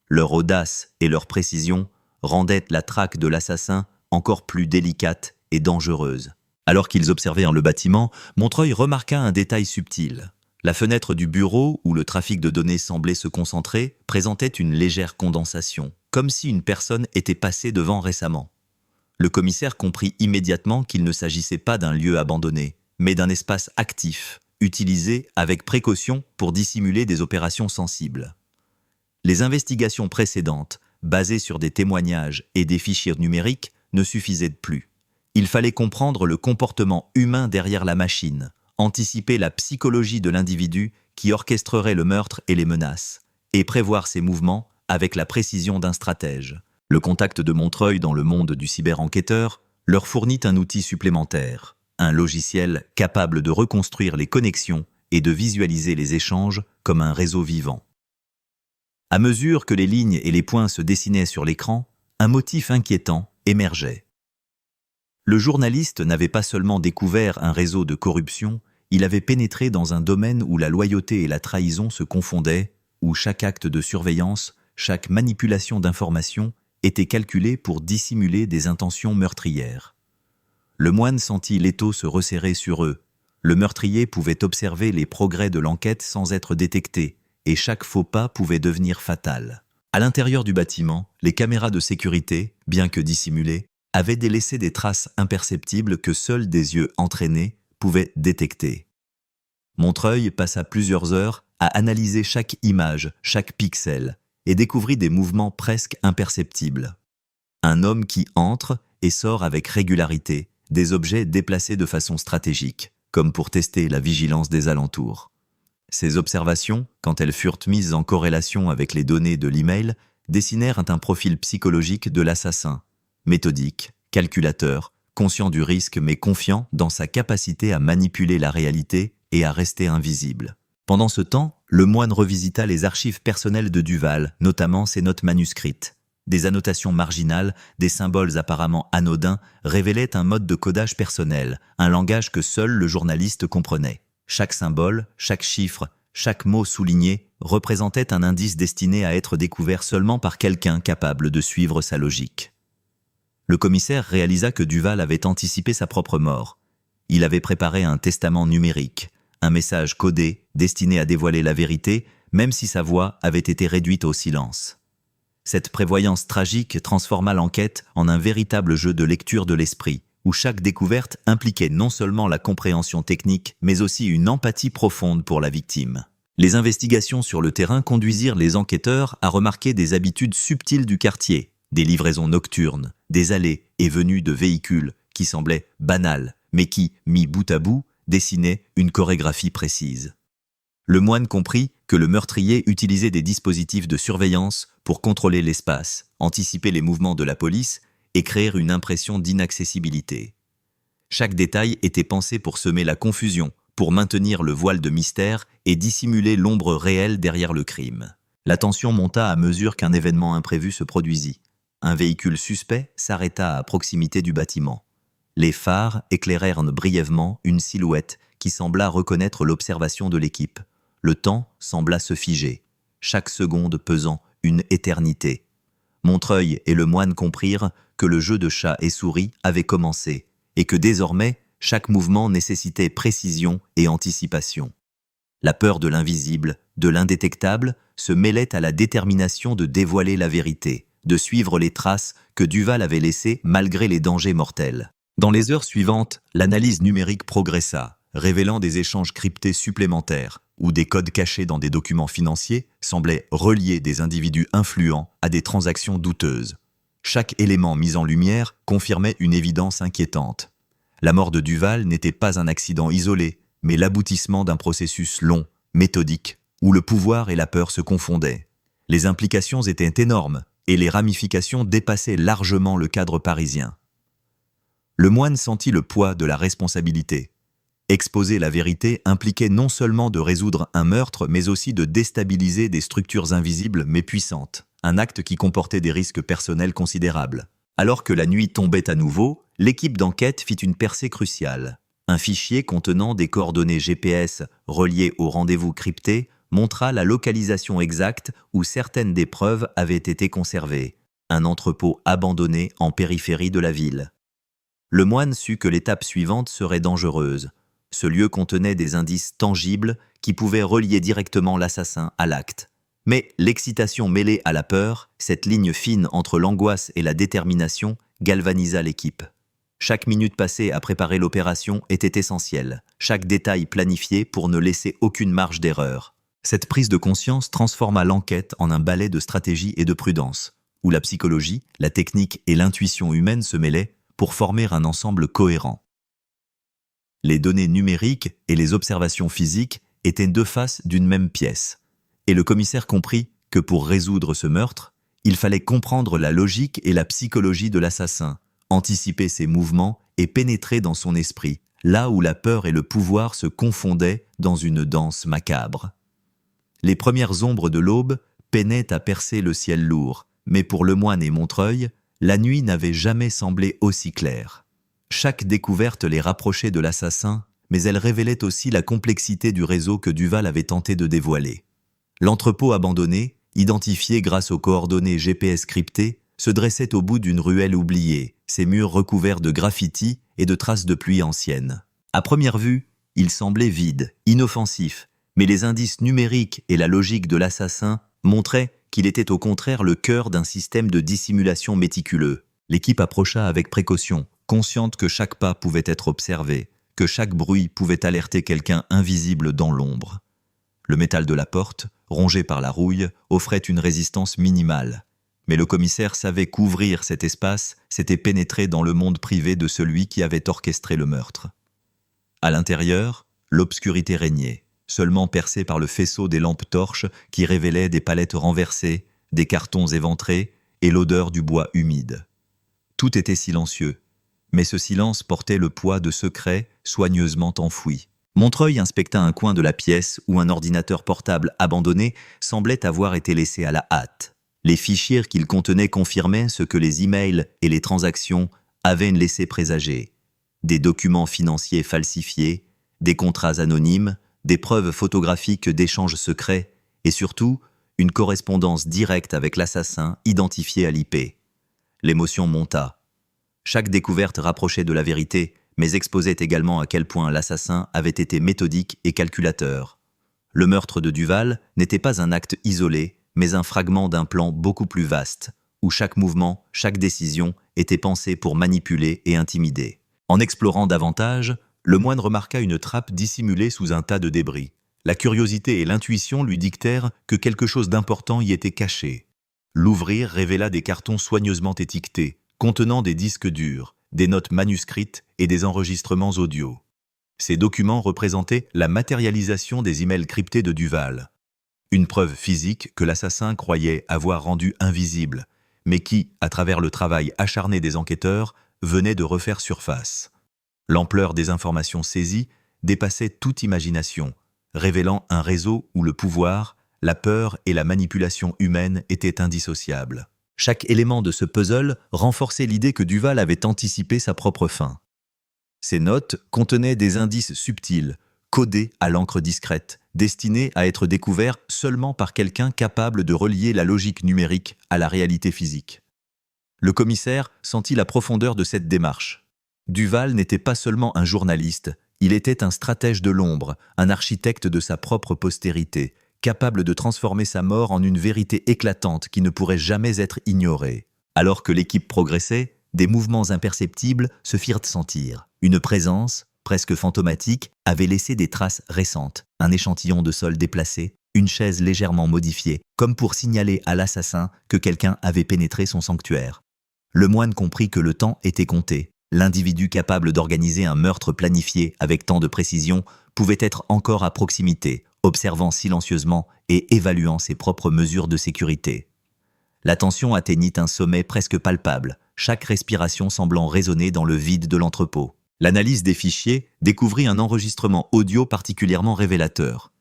Leur audace et leur précision rendaient la traque de l'assassin encore plus délicate et dangereuse. Alors qu'ils observaient le bâtiment, Montreuil remarqua un détail subtil. La fenêtre du bureau, où le trafic de données semblait se concentrer, présentait une légère condensation, comme si une personne était passée devant récemment. Le commissaire comprit immédiatement qu'il ne s'agissait pas d'un lieu abandonné, mais d'un espace actif, utilisé avec précaution pour dissimuler des opérations sensibles. Les investigations précédentes, basées sur des témoignages et des fichiers numériques, ne suffisaient plus. Il fallait comprendre le comportement humain derrière la machine, anticiper la psychologie de l'individu qui orchestrerait le meurtre et les menaces, et prévoir ses mouvements avec la précision d'un stratège. Le contact de Montreuil dans le monde du cyber-enquêteur leur fournit un outil supplémentaire, un logiciel capable de reconstruire les connexions et de visualiser les échanges comme un réseau vivant. À mesure que les lignes et les points se dessinaient sur l'écran, un motif inquiétant émergeait. Le journaliste n'avait pas seulement découvert un réseau de corruption, il avait pénétré dans un domaine où la loyauté et la trahison se confondaient, où chaque acte de surveillance, chaque manipulation d'informations était calculé pour dissimuler des intentions meurtrières. le moine sentit l'étau se resserrer sur eux. Le meurtrier pouvait observer les progrès de l'enquête sans être détecté, et chaque faux pas pouvait devenir fatal. À l'intérieur du bâtiment, les caméras de sécurité, bien que dissimulées, avaient délaissé des traces imperceptibles que seuls des yeux entraînés pouvaient détecter. Montreuil passa plusieurs heures à analyser chaque image, chaque pixel, et découvrit des mouvements presque imperceptibles. Un homme qui entre et sort avec régularité, des objets déplacés de façon stratégique, comme pour tester la vigilance des alentours. Ces observations, quand elles furent mises en corrélation avec les données de l'email, dessinèrent un profil psychologique de l'assassin, méthodique, calculateur, conscient du risque mais confiant dans sa capacité à manipuler la réalité et à rester invisible. Pendant ce temps, le moine revisita les archives personnelles de Duval, notamment ses notes manuscrites. Des annotations marginales, des symboles apparemment anodins révélaient un mode de codage personnel, un langage que seul le journaliste comprenait. Chaque symbole, chaque chiffre, chaque mot souligné représentait un indice destiné à être découvert seulement par quelqu'un capable de suivre sa logique. Le commissaire réalisa que Duval avait anticipé sa propre mort. Il avait préparé un testament numérique, un message codé destiné à dévoiler la vérité, même si sa voix avait été réduite au silence. Cette prévoyance tragique transforma l'enquête en un véritable jeu de lecture de l'esprit, où chaque découverte impliquait non seulement la compréhension technique, mais aussi une empathie profonde pour la victime. Les investigations sur le terrain conduisirent les enquêteurs à remarquer des habitudes subtiles du quartier, des livraisons nocturnes, des allées et venues de véhicules qui semblaient banales, mais qui, mis bout à bout, dessinaient une chorégraphie précise. Le moine comprit que le meurtrier utilisait des dispositifs de surveillance pour contrôler l'espace, anticiper les mouvements de la police et créer une impression d'inaccessibilité. Chaque détail était pensé pour semer la confusion, pour maintenir le voile de mystère et dissimuler l'ombre réelle derrière le crime. La tension monta à mesure qu'un événement imprévu se produisit. Un véhicule suspect s'arrêta à proximité du bâtiment. Les phares éclairèrent brièvement une silhouette qui sembla reconnaître l'observation de l'équipe. Le temps sembla se figer, chaque seconde pesant une éternité. Montreuil et le moine comprirent que le jeu de chat et souris avait commencé et que désormais, chaque mouvement nécessitait précision et anticipation. La peur de l'invisible, de l'indétectable, se mêlait à la détermination de dévoiler la vérité, de suivre les traces que Duval avait laissées malgré les dangers mortels. Dans les heures suivantes, l'analyse numérique progressa, révélant des échanges cryptés supplémentaires, où des codes cachés dans des documents financiers semblaient relier des individus influents à des transactions douteuses. Chaque élément mis en lumière confirmait une évidence inquiétante. La mort de Duval n'était pas un accident isolé, mais l'aboutissement d'un processus long, méthodique, où le pouvoir et la peur se confondaient. Les implications étaient énormes, et les ramifications dépassaient largement le cadre parisien. Le moine sentit le poids de la responsabilité. Exposer la vérité impliquait non seulement de résoudre un meurtre, mais aussi de déstabiliser des structures invisibles mais puissantes, un acte qui comportait des risques personnels considérables. Alors que la nuit tombait à nouveau, l'équipe d'enquête fit une percée cruciale. Un fichier contenant des coordonnées GPS reliées au rendez-vous crypté montra la localisation exacte où certaines des preuves avaient été conservées, un entrepôt abandonné en périphérie de la ville. Le moine sut que l'étape suivante serait dangereuse. Ce lieu contenait des indices tangibles qui pouvaient relier directement l'assassin à l'acte. Mais l'excitation mêlée à la peur, cette ligne fine entre l'angoisse et la détermination, galvanisa l'équipe. Chaque minute passée à préparer l'opération était essentielle, chaque détail planifié pour ne laisser aucune marge d'erreur. Cette prise de conscience transforma l'enquête en un ballet de stratégie et de prudence, où la psychologie, la technique et l'intuition humaine se mêlaient pour former un ensemble cohérent. Les données numériques et les observations physiques étaient deux faces d'une même pièce, et le commissaire comprit que pour résoudre ce meurtre, il fallait comprendre la logique et la psychologie de l'assassin, anticiper ses mouvements et pénétrer dans son esprit, là où la peur et le pouvoir se confondaient dans une danse macabre. Les premières ombres de l'aube peinaient à percer le ciel lourd, mais pour le moine et Montreuil, la nuit n'avait jamais semblé aussi claire. Chaque découverte les rapprochait de l'assassin, mais elle révélait aussi la complexité du réseau que Duval avait tenté de dévoiler. L'entrepôt abandonné, identifié grâce aux coordonnées GPS cryptées, se dressait au bout d'une ruelle oubliée, ses murs recouverts de graffitis et de traces de pluie anciennes. À première vue, il semblait vide, inoffensif, mais les indices numériques et la logique de l'assassin montraient qu'il était au contraire le cœur d'un système de dissimulation méticuleux. L'équipe approcha avec précaution, consciente que chaque pas pouvait être observé, que chaque bruit pouvait alerter quelqu'un invisible dans l'ombre. Le métal de la porte, rongé par la rouille, offrait une résistance minimale. Mais le commissaire savait qu'ouvrir cet espace, c'était pénétrer dans le monde privé de celui qui avait orchestré le meurtre. À l'intérieur, l'obscurité régnait, seulement percée par le faisceau des lampes torches qui révélaient des palettes renversées, des cartons éventrés et l'odeur du bois humide. Tout était silencieux, mais ce silence portait le poids de secrets soigneusement enfouis. Montreuil inspecta un coin de la pièce où un ordinateur portable abandonné semblait avoir été laissé à la hâte. Les fichiers qu'il contenait confirmaient ce que les emails et les transactions avaient laissé présager. Des documents financiers falsifiés, des contrats anonymes, des preuves photographiques d'échanges secrets et surtout une correspondance directe avec l'assassin identifié à l'IP. L'émotion monta. Chaque découverte rapprochait de la vérité, mais exposait également à quel point l'assassin avait été méthodique et calculateur. Le meurtre de Duval n'était pas un acte isolé, mais un fragment d'un plan beaucoup plus vaste, où chaque mouvement, chaque décision était pensée pour manipuler et intimider. En explorant davantage, le moine remarqua une trappe dissimulée sous un tas de débris. La curiosité et l'intuition lui dictèrent que quelque chose d'important y était caché. L'ouvrir révéla des cartons soigneusement étiquetés, contenant des disques durs, des notes manuscrites et des enregistrements audio. Ces documents représentaient la matérialisation des emails cryptés de Duval. Une preuve physique que l'assassin croyait avoir rendue invisible, mais qui, à travers le travail acharné des enquêteurs, venait de refaire surface. L'ampleur des informations saisies dépassait toute imagination, révélant un réseau où le pouvoir, la peur et la manipulation humaine étaient indissociables. Chaque élément de ce puzzle renforçait l'idée que Duval avait anticipé sa propre fin. Ces notes contenaient des indices subtils, codés à l'encre discrète, destinés à être découverts seulement par quelqu'un capable de relier la logique numérique à la réalité physique. Le commissaire sentit la profondeur de cette démarche. Duval n'était pas seulement un journaliste, il était un stratège de l'ombre, un architecte de sa propre postérité, capable de transformer sa mort en une vérité éclatante qui ne pourrait jamais être ignorée. Alors que l'équipe progressait, des mouvements imperceptibles se firent sentir. Une présence, presque fantomatique, avait laissé des traces récentes, un échantillon de sol déplacé, une chaise légèrement modifiée, comme pour signaler à l'assassin que quelqu'un avait pénétré son sanctuaire. Le moine comprit que le temps était compté. L'individu capable d'organiser un meurtre planifié avec tant de précision pouvait être encore à proximité, observant silencieusement et évaluant ses propres mesures de sécurité. La tension atteignit un sommet presque palpable, chaque respiration semblant résonner dans le vide de l'entrepôt. L'analyse des fichiers découvrit un enregistrement audio particulièrement révélateur.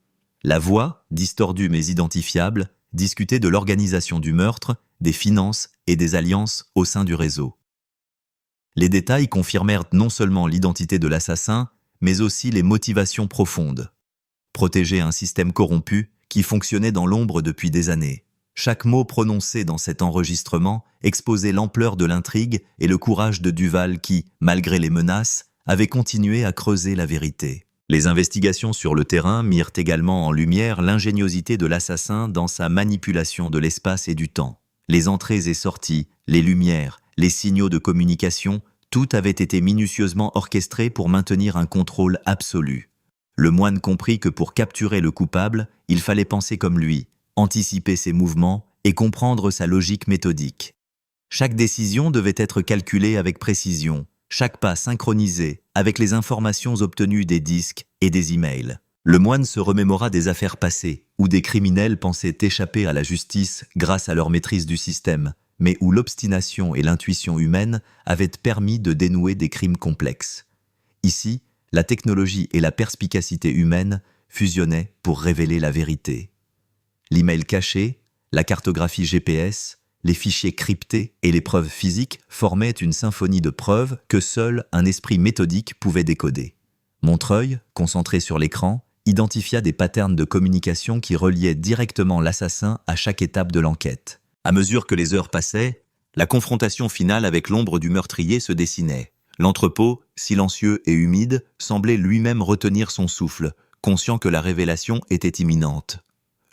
La voix, distordue mais identifiable, discutait de l'organisation du meurtre, des finances et des alliances au sein du réseau. Les détails confirmèrent non seulement l'identité de l'assassin, mais aussi les motivations profondes. Protéger un système corrompu qui fonctionnait dans l'ombre depuis des années. Chaque mot prononcé dans cet enregistrement exposait l'ampleur de l'intrigue et le courage de Duval qui, malgré les menaces, avait continué à creuser la vérité. Les investigations sur le terrain mirent également en lumière l'ingéniosité de l'assassin dans sa manipulation de l'espace et du temps. Les entrées et sorties, les lumières, les signaux de communication, tout avait été minutieusement orchestré pour maintenir un contrôle absolu. Le moine comprit que pour capturer le coupable, il fallait penser comme lui, anticiper ses mouvements et comprendre sa logique méthodique. Chaque décision devait être calculée avec précision, chaque pas synchronisé avec les informations obtenues des disques et des emails. Le moine se remémora des affaires passées, où des criminels pensaient échapper à la justice grâce à leur maîtrise du système, mais où l'obstination et l'intuition humaine avaient permis de dénouer des crimes complexes. Ici, la technologie et la perspicacité humaine fusionnaient pour révéler la vérité. L'email caché, la cartographie GPS, les fichiers cryptés et les preuves physiques formaient une symphonie de preuves que seul un esprit méthodique pouvait décoder. Montreuil, concentré sur l'écran, identifia des patterns de communication qui reliaient directement l'assassin à chaque étape de l'enquête. À mesure que les heures passaient, La confrontation finale avec l'ombre du meurtrier se dessinait. L'entrepôt, silencieux et humide, semblait lui-même retenir son souffle, conscient que la révélation était imminente.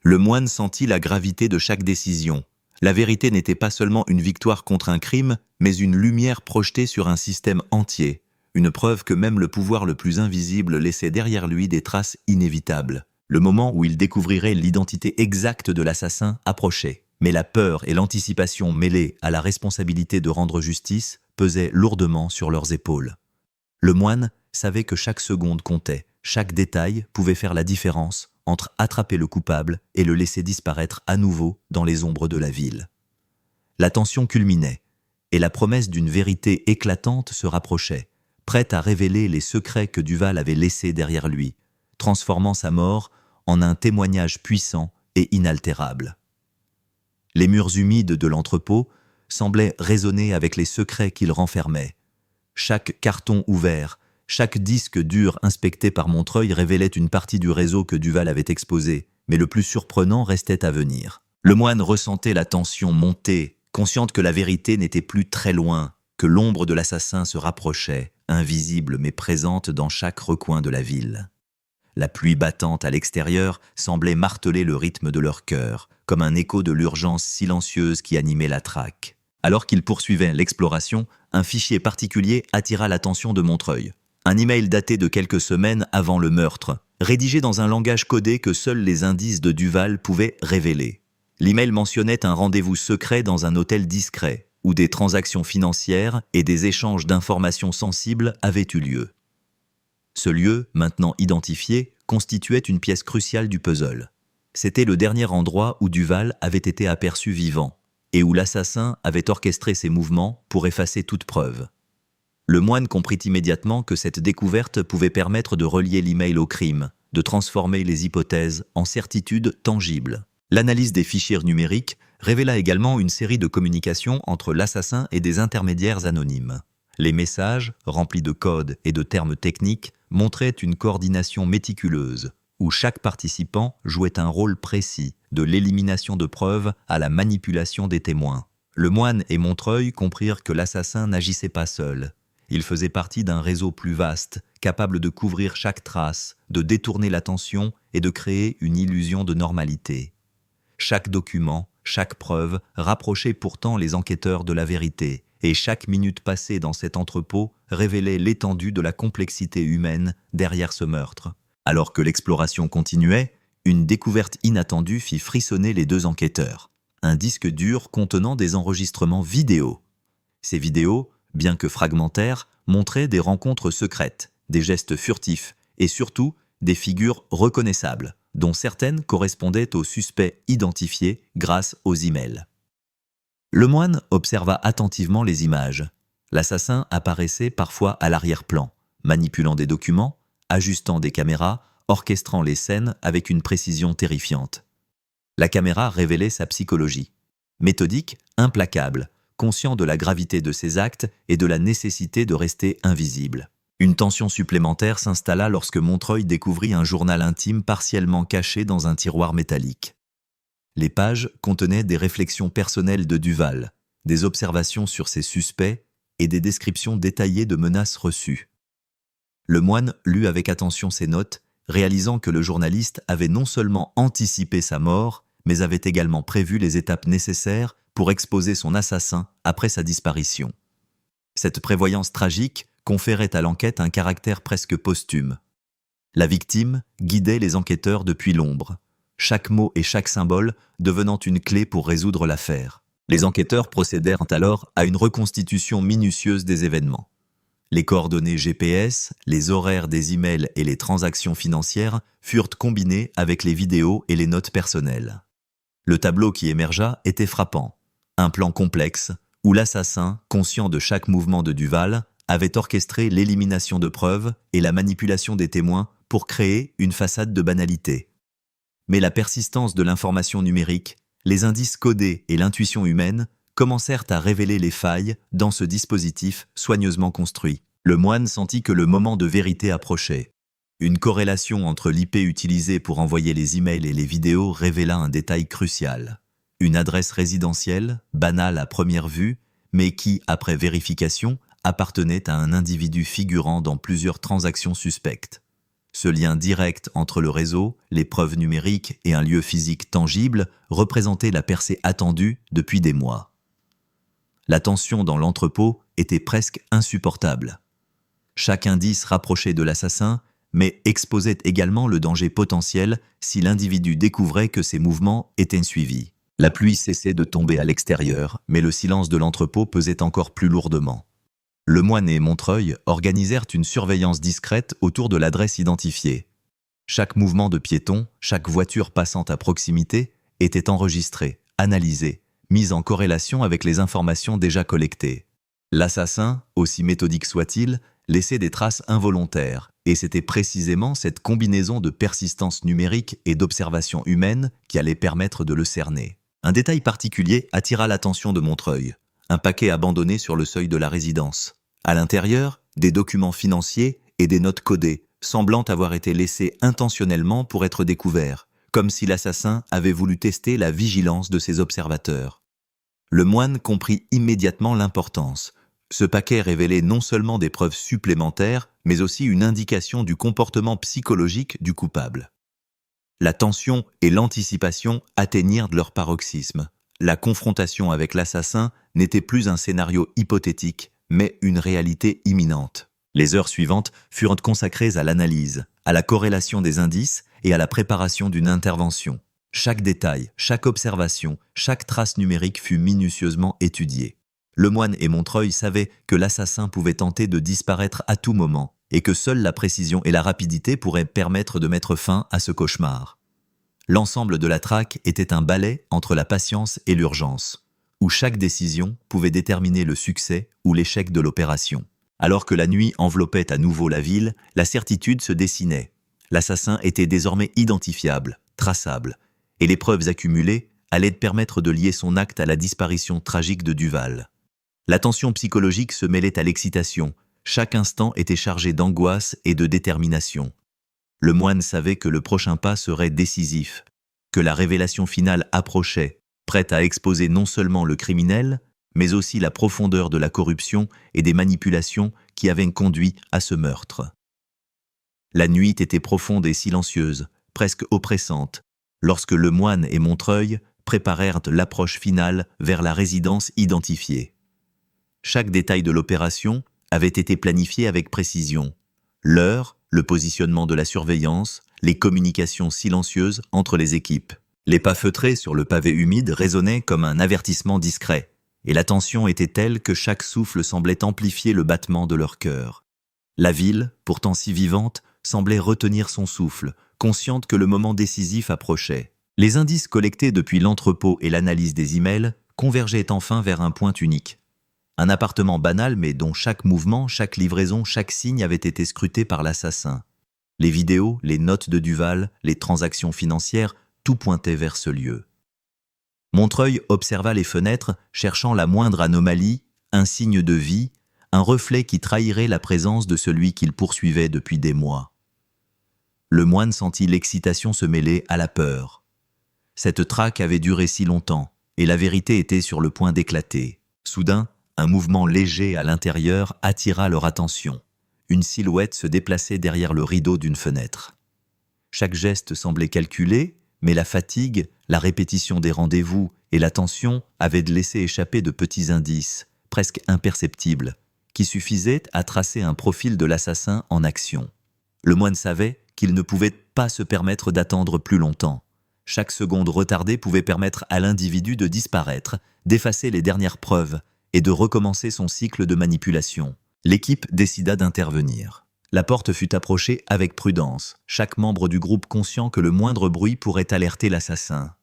Le moine sentit la gravité de chaque décision. La vérité n'était pas seulement une victoire contre un crime, mais une lumière projetée sur un système entier, une preuve que même le pouvoir le plus invisible laissait derrière lui des traces inévitables. Le moment où il découvrirait l'identité exacte de l'assassin approchait. Mais la peur et l'anticipation mêlées à la responsabilité de rendre justice pesaient lourdement sur leurs épaules. Le moine savait que chaque seconde comptait, chaque détail pouvait faire la différence entre attraper le coupable et le laisser disparaître à nouveau dans les ombres de la ville. La tension culminait, et la promesse d'une vérité éclatante se rapprochait, prête à révéler les secrets que Duval avait laissés derrière lui, transformant sa mort en un témoignage puissant et inaltérable. Les murs humides de l'entrepôt semblaient résonner avec les secrets qu'il renfermait. Chaque carton ouvert, chaque disque dur inspecté par Montreuil révélait une partie du réseau que Duval avait exposé, mais le plus surprenant restait à venir. Le moine ressentait la tension monter, consciente que la vérité n'était plus très loin, que l'ombre de l'assassin se rapprochait, invisible mais présente dans chaque recoin de la ville. La pluie battante à l'extérieur semblait marteler le rythme de leur cœur, comme un écho de l'urgence silencieuse qui animait la traque. Alors qu'il poursuivait l'exploration, un fichier particulier attira l'attention de Montreuil. Un email daté de quelques semaines avant le meurtre, rédigé dans un langage codé que seuls les indices de Duval pouvaient révéler. L'email mentionnait un rendez-vous secret dans un hôtel discret, où des transactions financières et des échanges d'informations sensibles avaient eu lieu. Ce lieu, maintenant identifié, constituait une pièce cruciale du puzzle. C'était le dernier endroit où Duval avait été aperçu vivant, et où l'assassin avait orchestré ses mouvements pour effacer toute preuve. Le moine comprit immédiatement que cette découverte pouvait permettre de relier l'email au crime, de transformer les hypothèses en certitudes tangibles. L'analyse des fichiers numériques révéla également une série de communications entre l'assassin et des intermédiaires anonymes. Les messages, remplis de codes et de termes techniques, montraient une coordination méticuleuse, où chaque participant jouait un rôle précis, de l'élimination de preuves à la manipulation des témoins. Le moine et Montreuil comprirent que l'assassin n'agissait pas seul. Il faisait partie d'un réseau plus vaste, capable de couvrir chaque trace, de détourner l'attention et de créer une illusion de normalité. Chaque document, chaque preuve rapprochait pourtant les enquêteurs de la vérité, et chaque minute passée dans cet entrepôt révélait l'étendue de la complexité humaine derrière ce meurtre. Alors que l'exploration continuait, une découverte inattendue fit frissonner les deux enquêteurs. Un disque dur contenant des enregistrements vidéo. Ces vidéos, bien que fragmentaires, montraient des rencontres secrètes, des gestes furtifs et surtout des figures reconnaissables, dont certaines correspondaient aux suspects identifiés grâce aux emails. Le moine observa attentivement les images. L'assassin apparaissait parfois à l'arrière-plan, manipulant des documents, ajustant des caméras, orchestrant les scènes avec une précision terrifiante. La caméra révélait sa psychologie. Méthodique, implacable, conscient de la gravité de ses actes et de la nécessité de rester invisible. Une tension supplémentaire s'installa lorsque Montreuil découvrit un journal intime partiellement caché dans un tiroir métallique. Les pages contenaient des réflexions personnelles de Duval, des observations sur ses suspects et des descriptions détaillées de menaces reçues. Le moine lut avec attention ces notes, réalisant que le journaliste avait non seulement anticipé sa mort, mais avait également prévu les étapes nécessaires pour exposer son assassin après sa disparition. Cette prévoyance tragique conférait à l'enquête un caractère presque posthume. La victime guidait les enquêteurs depuis l'ombre, chaque mot et chaque symbole devenant une clé pour résoudre l'affaire. Les enquêteurs procédèrent alors à une reconstitution minutieuse des événements. Les coordonnées GPS, les horaires des emails et les transactions financières furent combinés avec les vidéos et les notes personnelles. Le tableau qui émergea était frappant. Un plan complexe où l'assassin, conscient de chaque mouvement de Duval, avait orchestré l'élimination de preuves et la manipulation des témoins pour créer une façade de banalité. Mais la persistance de l'information numérique, les indices codés et l'intuition humaine commencèrent à révéler les failles dans ce dispositif soigneusement construit. Le moine sentit que le moment de vérité approchait. Une corrélation entre l'IP utilisée pour envoyer les emails et les vidéos révéla un détail crucial. Une adresse résidentielle, banale à première vue, mais qui, après vérification, appartenait à un individu figurant dans plusieurs transactions suspectes. Ce lien direct entre le réseau, les preuves numériques et un lieu physique tangible représentait la percée attendue depuis des mois. La tension dans l'entrepôt était presque insupportable. Chaque indice rapprochait de l'assassin, mais exposait également le danger potentiel si l'individu découvrait que ses mouvements étaient suivis. La pluie cessait de tomber à l'extérieur, mais le silence de l'entrepôt pesait encore plus lourdement. Lemoine et Montreuil organisèrent une surveillance discrète autour de l'adresse identifiée. Chaque mouvement de piéton, chaque voiture passant à proximité était enregistré, analysé, mis en corrélation avec les informations déjà collectées. L'assassin, aussi méthodique soit-il, laissait des traces involontaires, et c'était précisément cette combinaison de persistance numérique et d'observation humaine qui allait permettre de le cerner. Un détail particulier attira l'attention de Montreuil, un paquet abandonné sur le seuil de la résidence. À l'intérieur, des documents financiers et des notes codées, semblant avoir été laissés intentionnellement pour être découverts, comme si l'assassin avait voulu tester la vigilance de ses observateurs. Lemoine comprit immédiatement l'importance. Ce paquet révélait non seulement des preuves supplémentaires, mais aussi une indication du comportement psychologique du coupable. La tension et l'anticipation atteignirent leur paroxysme. La confrontation avec l'assassin n'était plus un scénario hypothétique, mais une réalité imminente. Les heures suivantes furent consacrées à l'analyse, à la corrélation des indices et à la préparation d'une intervention. Chaque détail, chaque observation, chaque trace numérique fut minutieusement étudiée. Lemoine et Montreuil savaient que l'assassin pouvait tenter de disparaître à tout moment et que seule la précision et la rapidité pourraient permettre de mettre fin à ce cauchemar. L'ensemble de la traque était un balai entre la patience et l'urgence, où chaque décision pouvait déterminer le succès ou l'échec de l'opération. Alors que la nuit enveloppait à nouveau la ville, la certitude se dessinait. L'assassin était désormais identifiable, traçable, et les preuves accumulées allaient permettre de lier son acte à la disparition tragique de Duval. La tension psychologique se mêlait à l'excitation. Chaque instant était chargé d'angoisse et de détermination. Lemoine savait que le prochain pas serait décisif, que la révélation finale approchait, prête à exposer non seulement le criminel, mais aussi la profondeur de la corruption et des manipulations qui avaient conduit à ce meurtre. La nuit était profonde et silencieuse, presque oppressante, lorsque Lemoine et Montreuil préparèrent l'approche finale vers la résidence identifiée. Chaque détail de l'opération avait été planifié avec précision. L'heure, le positionnement de la surveillance, les communications silencieuses entre les équipes. Les pas feutrés sur le pavé humide résonnaient comme un avertissement discret, et la tension était telle que chaque souffle semblait amplifier le battement de leur cœur. La ville, pourtant si vivante, semblait retenir son souffle, consciente que le moment décisif approchait. Les indices collectés depuis l'entrepôt et l'analyse des emails convergeaient enfin vers un point unique. Un appartement banal mais dont chaque mouvement, chaque livraison, chaque signe avait été scruté par l'assassin. Les vidéos, les notes de Duval, les transactions financières, tout pointait vers ce lieu. Montreuil observa les fenêtres, cherchant la moindre anomalie, un signe de vie, un reflet qui trahirait la présence de celui qu'il poursuivait depuis des mois. Lemoine sentit l'excitation se mêler à la peur. Cette traque avait duré si longtemps, et la vérité était sur le point d'éclater. Soudain, un mouvement léger à l'intérieur attira leur attention. Une silhouette se déplaçait derrière le rideau d'une fenêtre. Chaque geste semblait calculé, mais la fatigue, la répétition des rendez-vous et la tension avaient laissé échapper de petits indices, presque imperceptibles, qui suffisaient à tracer un profil de l'assassin en action. Lemoine savait qu'il ne pouvait pas se permettre d'attendre plus longtemps. Chaque seconde retardée pouvait permettre à l'individu de disparaître, d'effacer les dernières preuves et de recommencer son cycle de manipulation. L'équipe décida d'intervenir. La porte fut approchée avec prudence, chaque membre du groupe conscient que le moindre bruit pourrait alerter l'assassin.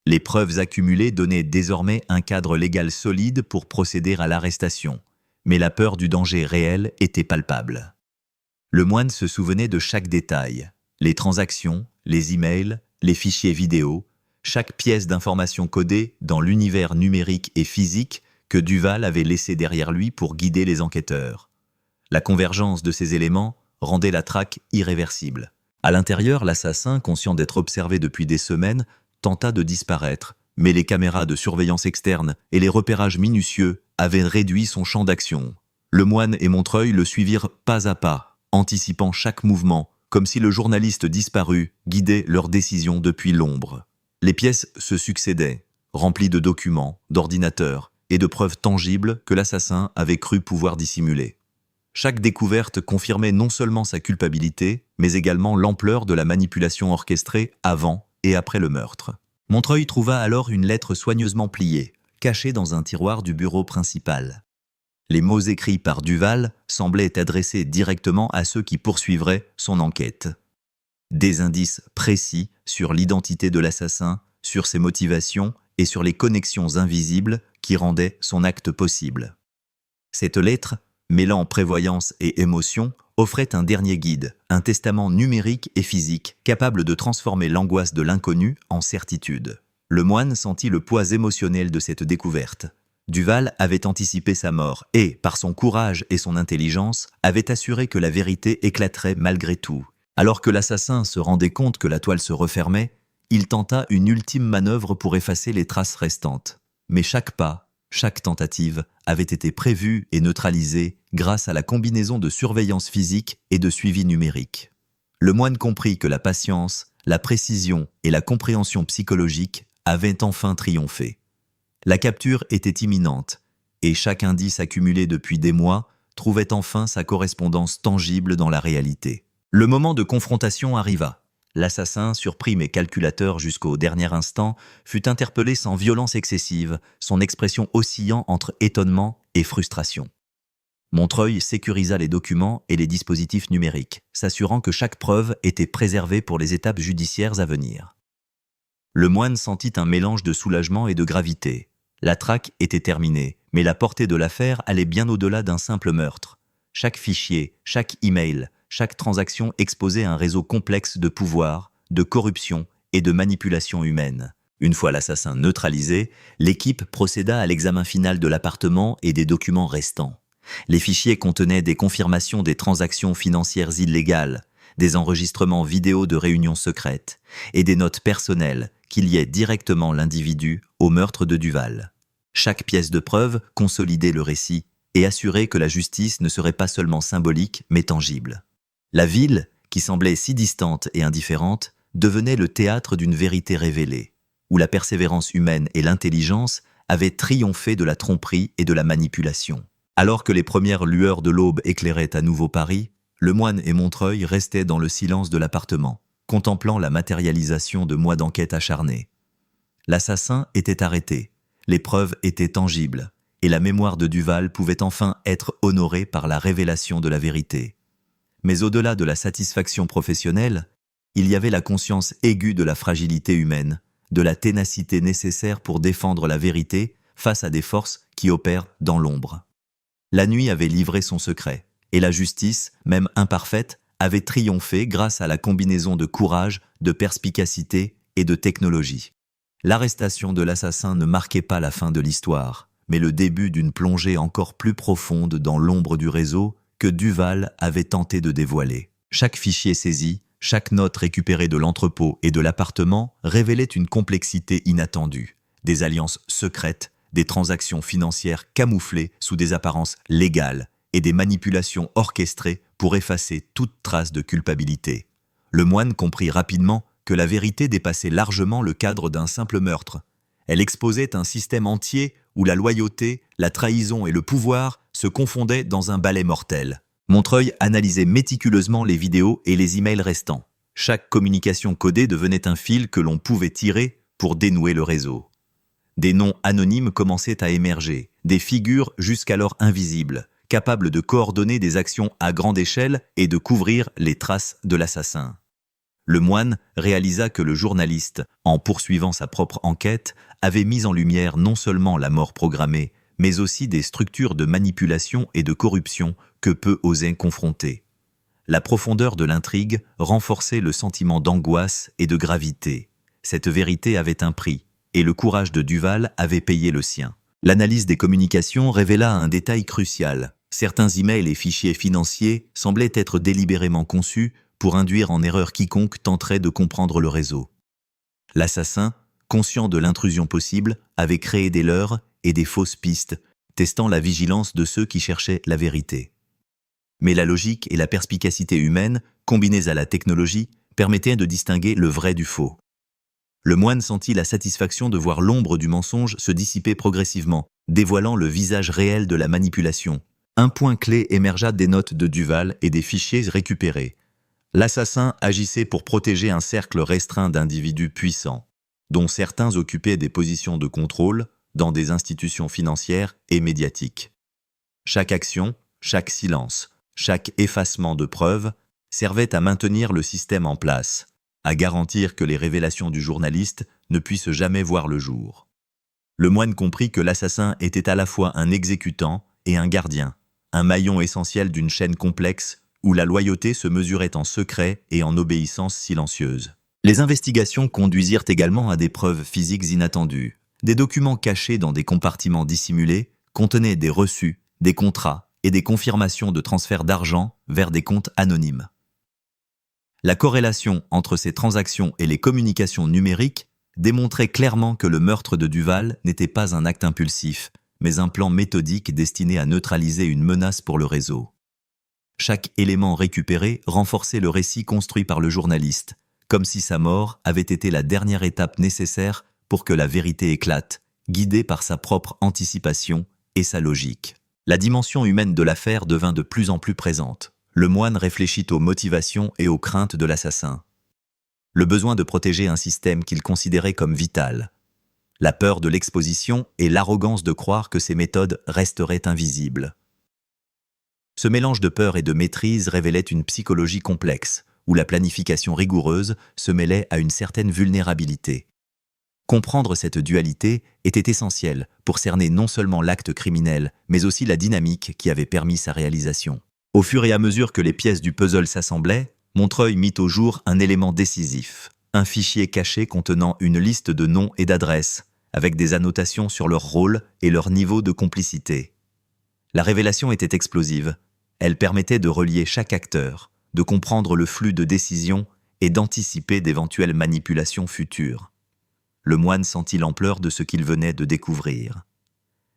Les preuves accumulées donnaient désormais un cadre légal solide pour procéder à l'arrestation, mais la peur du danger réel était palpable. Lemoine se souvenait de chaque détail, les transactions, les emails, les fichiers vidéo, chaque pièce d'information codée dans l'univers numérique et physique que Duval avait laissé derrière lui pour guider les enquêteurs. La convergence de ces éléments rendait la traque irréversible. À l'intérieur, l'assassin, conscient d'être observé depuis des semaines, tenta de disparaître, mais les caméras de surveillance externe et les repérages minutieux avait réduit son champ d'action. Le Moine et Montreuil le suivirent pas à pas, anticipant chaque mouvement, comme si le journaliste disparu guidait leurs décisions depuis l'ombre. Les pièces se succédaient, remplies de documents, d'ordinateurs et de preuves tangibles que l'assassin avait cru pouvoir dissimuler. Chaque découverte confirmait non seulement sa culpabilité, mais également l'ampleur de la manipulation orchestrée avant et après le meurtre. Montreuil trouva alors une lettre soigneusement pliée, cachée dans un tiroir du bureau principal. Les mots écrits par Duval semblaient adressés directement à ceux qui poursuivraient son enquête. Des indices précis sur l'identité de l'assassin, sur ses motivations et sur les connexions invisibles qui rendaient son acte possible. Cette lettre, mêlant prévoyance et émotion, offrait un dernier guide, un testament numérique et physique capable de transformer l'angoisse de l'inconnu en certitude. Le Moine sentit le poids émotionnel de cette découverte. Duval avait anticipé sa mort et, par son courage et son intelligence, avait assuré que la vérité éclaterait malgré tout. Alors que l'assassin se rendait compte que la toile se refermait, il tenta une ultime manœuvre pour effacer les traces restantes. Mais chaque pas, chaque tentative avait été prévue et neutralisée grâce à la combinaison de surveillance physique et de suivi numérique. Le Moine comprit que la patience, la précision et la compréhension psychologique avaient enfin triomphé. La capture était imminente, et chaque indice accumulé depuis des mois trouvait enfin sa correspondance tangible dans la réalité. Le moment de confrontation arriva. L'assassin, surpris mais calculateur jusqu'au dernier instant, fut interpellé sans violence excessive, son expression oscillant entre étonnement et frustration. Montreuil sécurisa les documents et les dispositifs numériques, s'assurant que chaque preuve était préservée pour les étapes judiciaires à venir. Le Moine sentit un mélange de soulagement et de gravité. La traque était terminée, mais la portée de l'affaire allait bien au-delà d'un simple meurtre. Chaque fichier, chaque email, chaque transaction exposait un réseau complexe de pouvoir, de corruption et de manipulation humaine. Une fois l'assassin neutralisé, l'équipe procéda à l'examen final de l'appartement et des documents restants. Les fichiers contenaient des confirmations des transactions financières illégales, des enregistrements vidéo de réunions secrètes et des notes personnelles qui liaient directement l'individu au meurtre de Duval. Chaque pièce de preuve consolidait le récit et assurait que la justice ne serait pas seulement symbolique mais tangible. La ville, qui semblait si distante et indifférente, devenait le théâtre d'une vérité révélée, où la persévérance humaine et l'intelligence avaient triomphé de la tromperie et de la manipulation. Alors que les premières lueurs de l'aube éclairaient à nouveau Paris, le Moine et Montreuil restaient dans le silence de l'appartement, contemplant la matérialisation de mois d'enquête acharnée. L'assassin était arrêté, les preuves étaient tangibles, et la mémoire de Duval pouvait enfin être honorée par la révélation de la vérité. Mais au-delà de la satisfaction professionnelle, il y avait la conscience aiguë de la fragilité humaine, de la ténacité nécessaire pour défendre la vérité face à des forces qui opèrent dans l'ombre. La nuit avait livré son secret, et la justice, même imparfaite, avait triomphé grâce à la combinaison de courage, de perspicacité et de technologie. L'arrestation de l'assassin ne marquait pas la fin de l'histoire, mais le début d'une plongée encore plus profonde dans l'ombre du réseau que Duval avait tenté de dévoiler. Chaque fichier saisi, chaque note récupérée de l'entrepôt et de l'appartement révélait une complexité inattendue, des alliances secrètes, des transactions financières camouflées sous des apparences légales et des manipulations orchestrées pour effacer toute trace de culpabilité. Le Moine comprit rapidement que la vérité dépassait largement le cadre d'un simple meurtre. Elle exposait un système entier où la loyauté, la trahison et le pouvoir se confondaient dans un balai mortel. Montreuil analysait méticuleusement les vidéos et les emails restants. Chaque communication codée devenait un fil que l'on pouvait tirer pour dénouer le réseau. Des noms anonymes commençaient à émerger, des figures jusqu'alors invisibles, capables de coordonner des actions à grande échelle et de couvrir les traces de l'assassin. Le Moine réalisa que le journaliste, en poursuivant sa propre enquête, avait mis en lumière non seulement la mort programmée, mais aussi des structures de manipulation et de corruption que peu osaient confronter. La profondeur de l'intrigue renforçait le sentiment d'angoisse et de gravité. Cette vérité avait un prix, et le courage de Duval avait payé le sien. L'analyse des communications révéla un détail crucial. Certains emails et fichiers financiers semblaient être délibérément conçus pour induire en erreur quiconque tenterait de comprendre le réseau. L'assassin, conscient de l'intrusion possible, avait créé des leurres et des fausses pistes testant la vigilance de ceux qui cherchaient la vérité. Mais la logique et la perspicacité humaine, combinées à la technologie, permettaient de distinguer le vrai du faux. Le moine sentit la satisfaction de voir l'ombre du mensonge se dissiper progressivement, dévoilant le visage réel de la manipulation. Un point clé émergea des notes de Duval et des fichiers récupérés. L'assassin agissait pour protéger un cercle restreint d'individus puissants, dont certains occupaient des positions de contrôle dans des institutions financières et médiatiques. Chaque action, chaque silence, chaque effacement de preuves servait à maintenir le système en place, à garantir que les révélations du journaliste ne puissent jamais voir le jour. Le moine comprit que l'assassin était à la fois un exécutant et un gardien, un maillon essentiel d'une chaîne complexe où la loyauté se mesurait en secret et en obéissance silencieuse. Les investigations conduisirent également à des preuves physiques inattendues. Des documents cachés dans des compartiments dissimulés contenaient des reçus, des contrats et des confirmations de transfert d'argent vers des comptes anonymes. La corrélation entre ces transactions et les communications numériques démontrait clairement que le meurtre de Duval n'était pas un acte impulsif, mais un plan méthodique destiné à neutraliser une menace pour le réseau. Chaque élément récupéré renforçait le récit construit par le journaliste, comme si sa mort avait été la dernière étape nécessaire pour que la vérité éclate, guidée par sa propre anticipation et sa logique. La dimension humaine de l'affaire devint de plus en plus présente. Le moine réfléchit aux motivations et aux craintes de l'assassin. Le besoin de protéger un système qu'il considérait comme vital. La peur de l'exposition et l'arrogance de croire que ses méthodes resteraient invisibles. Ce mélange de peur et de maîtrise révélait une psychologie complexe, où la planification rigoureuse se mêlait à une certaine vulnérabilité. Comprendre cette dualité était essentiel pour cerner non seulement l'acte criminel, mais aussi la dynamique qui avait permis sa réalisation. Au fur et à mesure que les pièces du puzzle s'assemblaient, Montreuil mit au jour un élément décisif, un fichier caché contenant une liste de noms et d'adresses, avec des annotations sur leur rôle et leur niveau de complicité. La révélation était explosive. Elle permettait de relier chaque acteur, de comprendre le flux de décisions et d'anticiper d'éventuelles manipulations futures. Le moine sentit l'ampleur de ce qu'il venait de découvrir.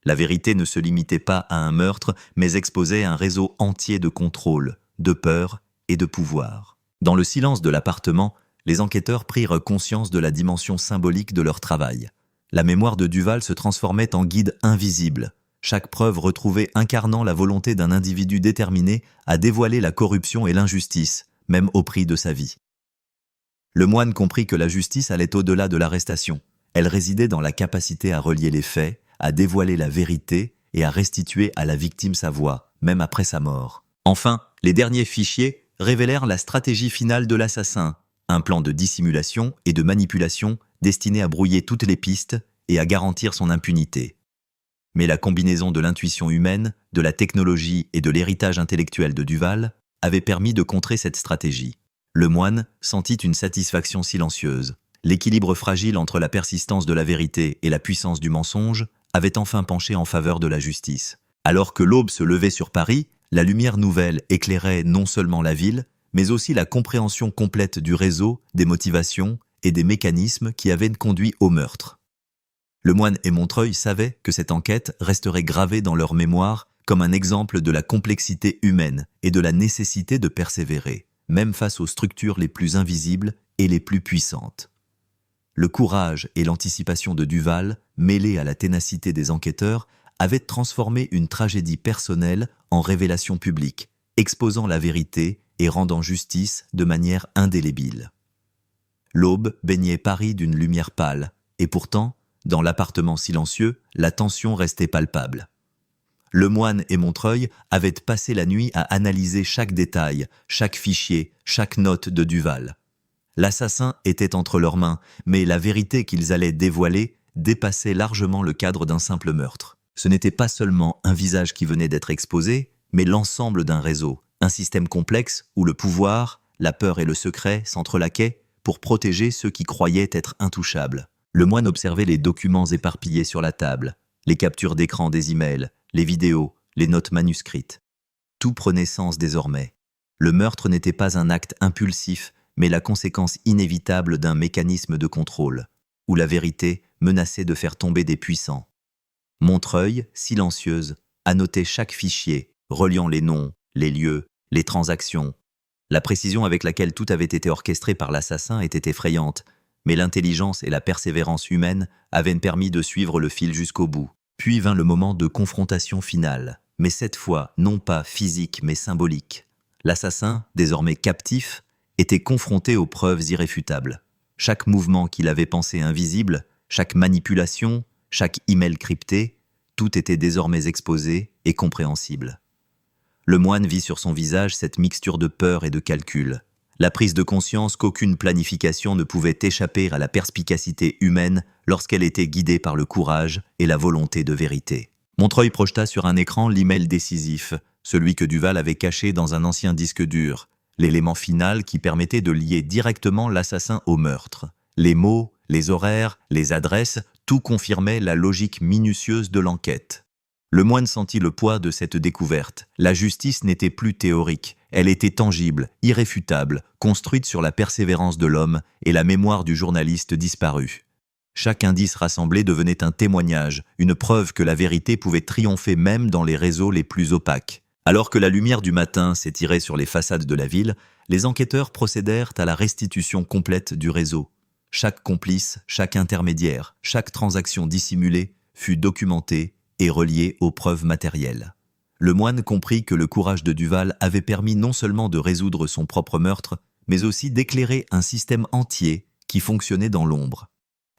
La vérité ne se limitait pas à un meurtre, mais exposait un réseau entier de contrôle, de peur et de pouvoir. Dans le silence de l'appartement, les enquêteurs prirent conscience de la dimension symbolique de leur travail. La mémoire de Duval se transformait en guide invisible, chaque preuve retrouvée incarnant la volonté d'un individu déterminé à dévoiler la corruption et l'injustice, même au prix de sa vie. Le moine comprit que la justice allait au-delà de l'arrestation. Elle résidait dans la capacité à relier les faits, à dévoiler la vérité et à restituer à la victime sa voix, même après sa mort. Enfin, les derniers fichiers révélèrent la stratégie finale de l'assassin, un plan de dissimulation et de manipulation destiné à brouiller toutes les pistes et à garantir son impunité. Mais la combinaison de l'intuition humaine, de la technologie et de l'héritage intellectuel de Duval avait permis de contrer cette stratégie. Le moine sentit une satisfaction silencieuse. L'équilibre fragile entre la persistance de la vérité et la puissance du mensonge avait enfin penché en faveur de la justice. Alors que l'aube se levait sur Paris, la lumière nouvelle éclairait non seulement la ville, mais aussi la compréhension complète du réseau, des motivations et des mécanismes qui avaient conduit au meurtre. Le moine et Montreuil savaient que cette enquête resterait gravée dans leur mémoire comme un exemple de la complexité humaine et de la nécessité de persévérer, même face aux structures les plus invisibles et les plus puissantes. Le courage et l'anticipation de Duval, mêlés à la ténacité des enquêteurs, avaient transformé une tragédie personnelle en révélation publique, exposant la vérité et rendant justice de manière indélébile. L'aube baignait Paris d'une lumière pâle, et pourtant, dans l'appartement silencieux, la tension restait palpable. Le moine et Montreuil avaient passé la nuit à analyser chaque détail, chaque fichier, chaque note de Duval. L'assassin était entre leurs mains, mais la vérité qu'ils allaient dévoiler dépassait largement le cadre d'un simple meurtre. Ce n'était pas seulement un visage qui venait d'être exposé, mais l'ensemble d'un réseau, un système complexe où le pouvoir, la peur et le secret s'entrelaquaient pour protéger ceux qui croyaient être intouchables. Le moine observait les documents éparpillés sur la table, les captures d'écran des emails, les vidéos, les notes manuscrites. Tout prenait sens désormais. Le meurtre n'était pas un acte impulsif, mais la conséquence inévitable d'un mécanisme de contrôle, où la vérité menaçait de faire tomber des puissants. Montreuil, silencieuse, annotait chaque fichier, reliant les noms, les lieux, les transactions. La précision avec laquelle tout avait été orchestré par l'assassin était effrayante, mais l'intelligence et la persévérance humaine avaient permis de suivre le fil jusqu'au bout. Puis vint le moment de confrontation finale, mais cette fois non pas physique mais symbolique. L'assassin, désormais captif, était confronté aux preuves irréfutables. Chaque mouvement qu'il avait pensé invisible, chaque manipulation, chaque email crypté, tout était désormais exposé et compréhensible. Le moine vit sur son visage cette mixture de peur et de calcul. La prise de conscience qu'aucune planification ne pouvait échapper à la perspicacité humaine lorsqu'elle était guidée par le courage et la volonté de vérité. Montreuil projeta sur un écran l'email décisif, celui que Duval avait caché dans un ancien disque dur, l'élément final qui permettait de lier directement l'assassin au meurtre. Les mots, les horaires, les adresses, tout confirmait la logique minutieuse de l'enquête. Le moine sentit le poids de cette découverte. La justice n'était plus théorique, elle était tangible, irréfutable, construite sur la persévérance de l'homme et la mémoire du journaliste disparu. Chaque indice rassemblé devenait un témoignage, une preuve que la vérité pouvait triompher même dans les réseaux les plus opaques. Alors que la lumière du matin s'étirait sur les façades de la ville, les enquêteurs procédèrent à la restitution complète du réseau. Chaque complice, chaque intermédiaire, chaque transaction dissimulée fut documentée et reliée aux preuves matérielles. Le moine comprit que le courage de Duval avait permis non seulement de résoudre son propre meurtre, mais aussi d'éclairer un système entier qui fonctionnait dans l'ombre.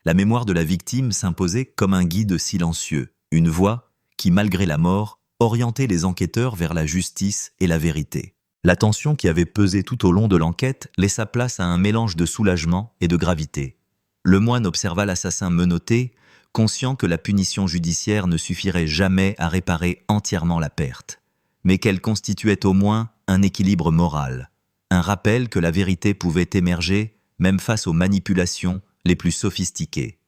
La mémoire de la victime s'imposait comme un guide silencieux, une voix qui, malgré la mort, orientait les enquêteurs vers la justice et la vérité. La tension qui avait pesé tout au long de l'enquête laissa place à un mélange de soulagement et de gravité. Le moine observa l'assassin menotté, conscient que la punition judiciaire ne suffirait jamais à réparer entièrement la perte, mais qu'elle constituait au moins un équilibre moral, un rappel que la vérité pouvait émerger même face aux manipulations les plus sophistiquées.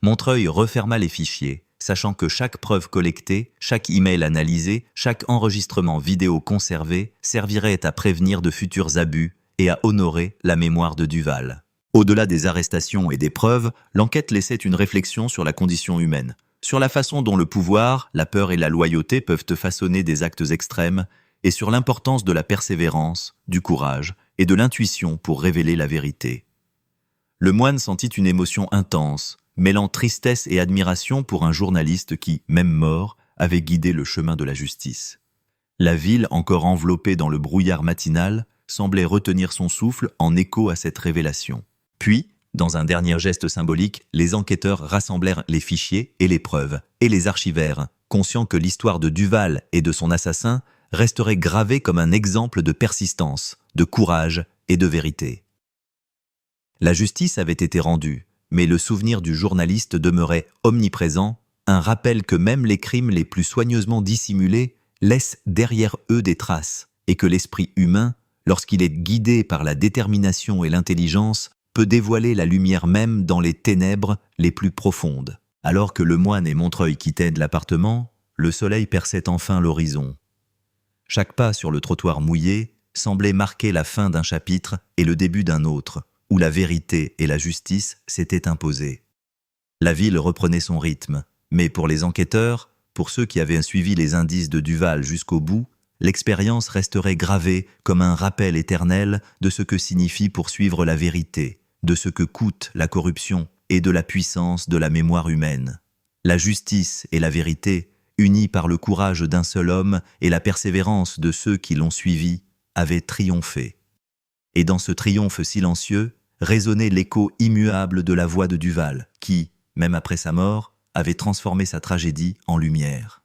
Montreuil referma les fichiers, sachant que chaque preuve collectée, chaque email analysé, chaque enregistrement vidéo conservé servirait à prévenir de futurs abus et à honorer la mémoire de Duval. Au-delà des arrestations et des preuves, l'enquête laissait une réflexion sur la condition humaine, sur la façon dont le pouvoir, la peur et la loyauté peuvent façonner des actes extrêmes, et sur l'importance de la persévérance, du courage et de l'intuition pour révéler la vérité. Le moine sentit une émotion intense, mêlant tristesse et admiration pour un journaliste qui, même mort, avait guidé le chemin de la justice. La ville, encore enveloppée dans le brouillard matinal, semblait retenir son souffle en écho à cette révélation. Puis, dans un dernier geste symbolique, les enquêteurs rassemblèrent les fichiers et les preuves, et les archivèrent, conscients que l'histoire de Duval et de son assassin resterait gravée comme un exemple de persistance, de courage et de vérité. La justice avait été rendue, mais le souvenir du journaliste demeurait omniprésent, un rappel que même les crimes les plus soigneusement dissimulés laissent derrière eux des traces, et que l'esprit humain, lorsqu'il est guidé par la détermination et l'intelligence, peut dévoiler la lumière même dans les ténèbres les plus profondes. Alors que le moine et Montreuil quittaient l'appartement, le soleil perçait enfin l'horizon. Chaque pas sur le trottoir mouillé semblait marquer la fin d'un chapitre et le début d'un autre, où la vérité et la justice s'étaient imposées. La ville reprenait son rythme, mais pour les enquêteurs, pour ceux qui avaient suivi les indices de Duval jusqu'au bout, l'expérience resterait gravée comme un rappel éternel de ce que signifie poursuivre la vérité, de ce que coûte la corruption et de la puissance de la mémoire humaine. La justice et la vérité, unies par le courage d'un seul homme et la persévérance de ceux qui l'ont suivi, avaient triomphé. Et dans ce triomphe silencieux, résonnait l'écho immuable de la voix de Duval, qui, même après sa mort, avait transformé sa tragédie en lumière.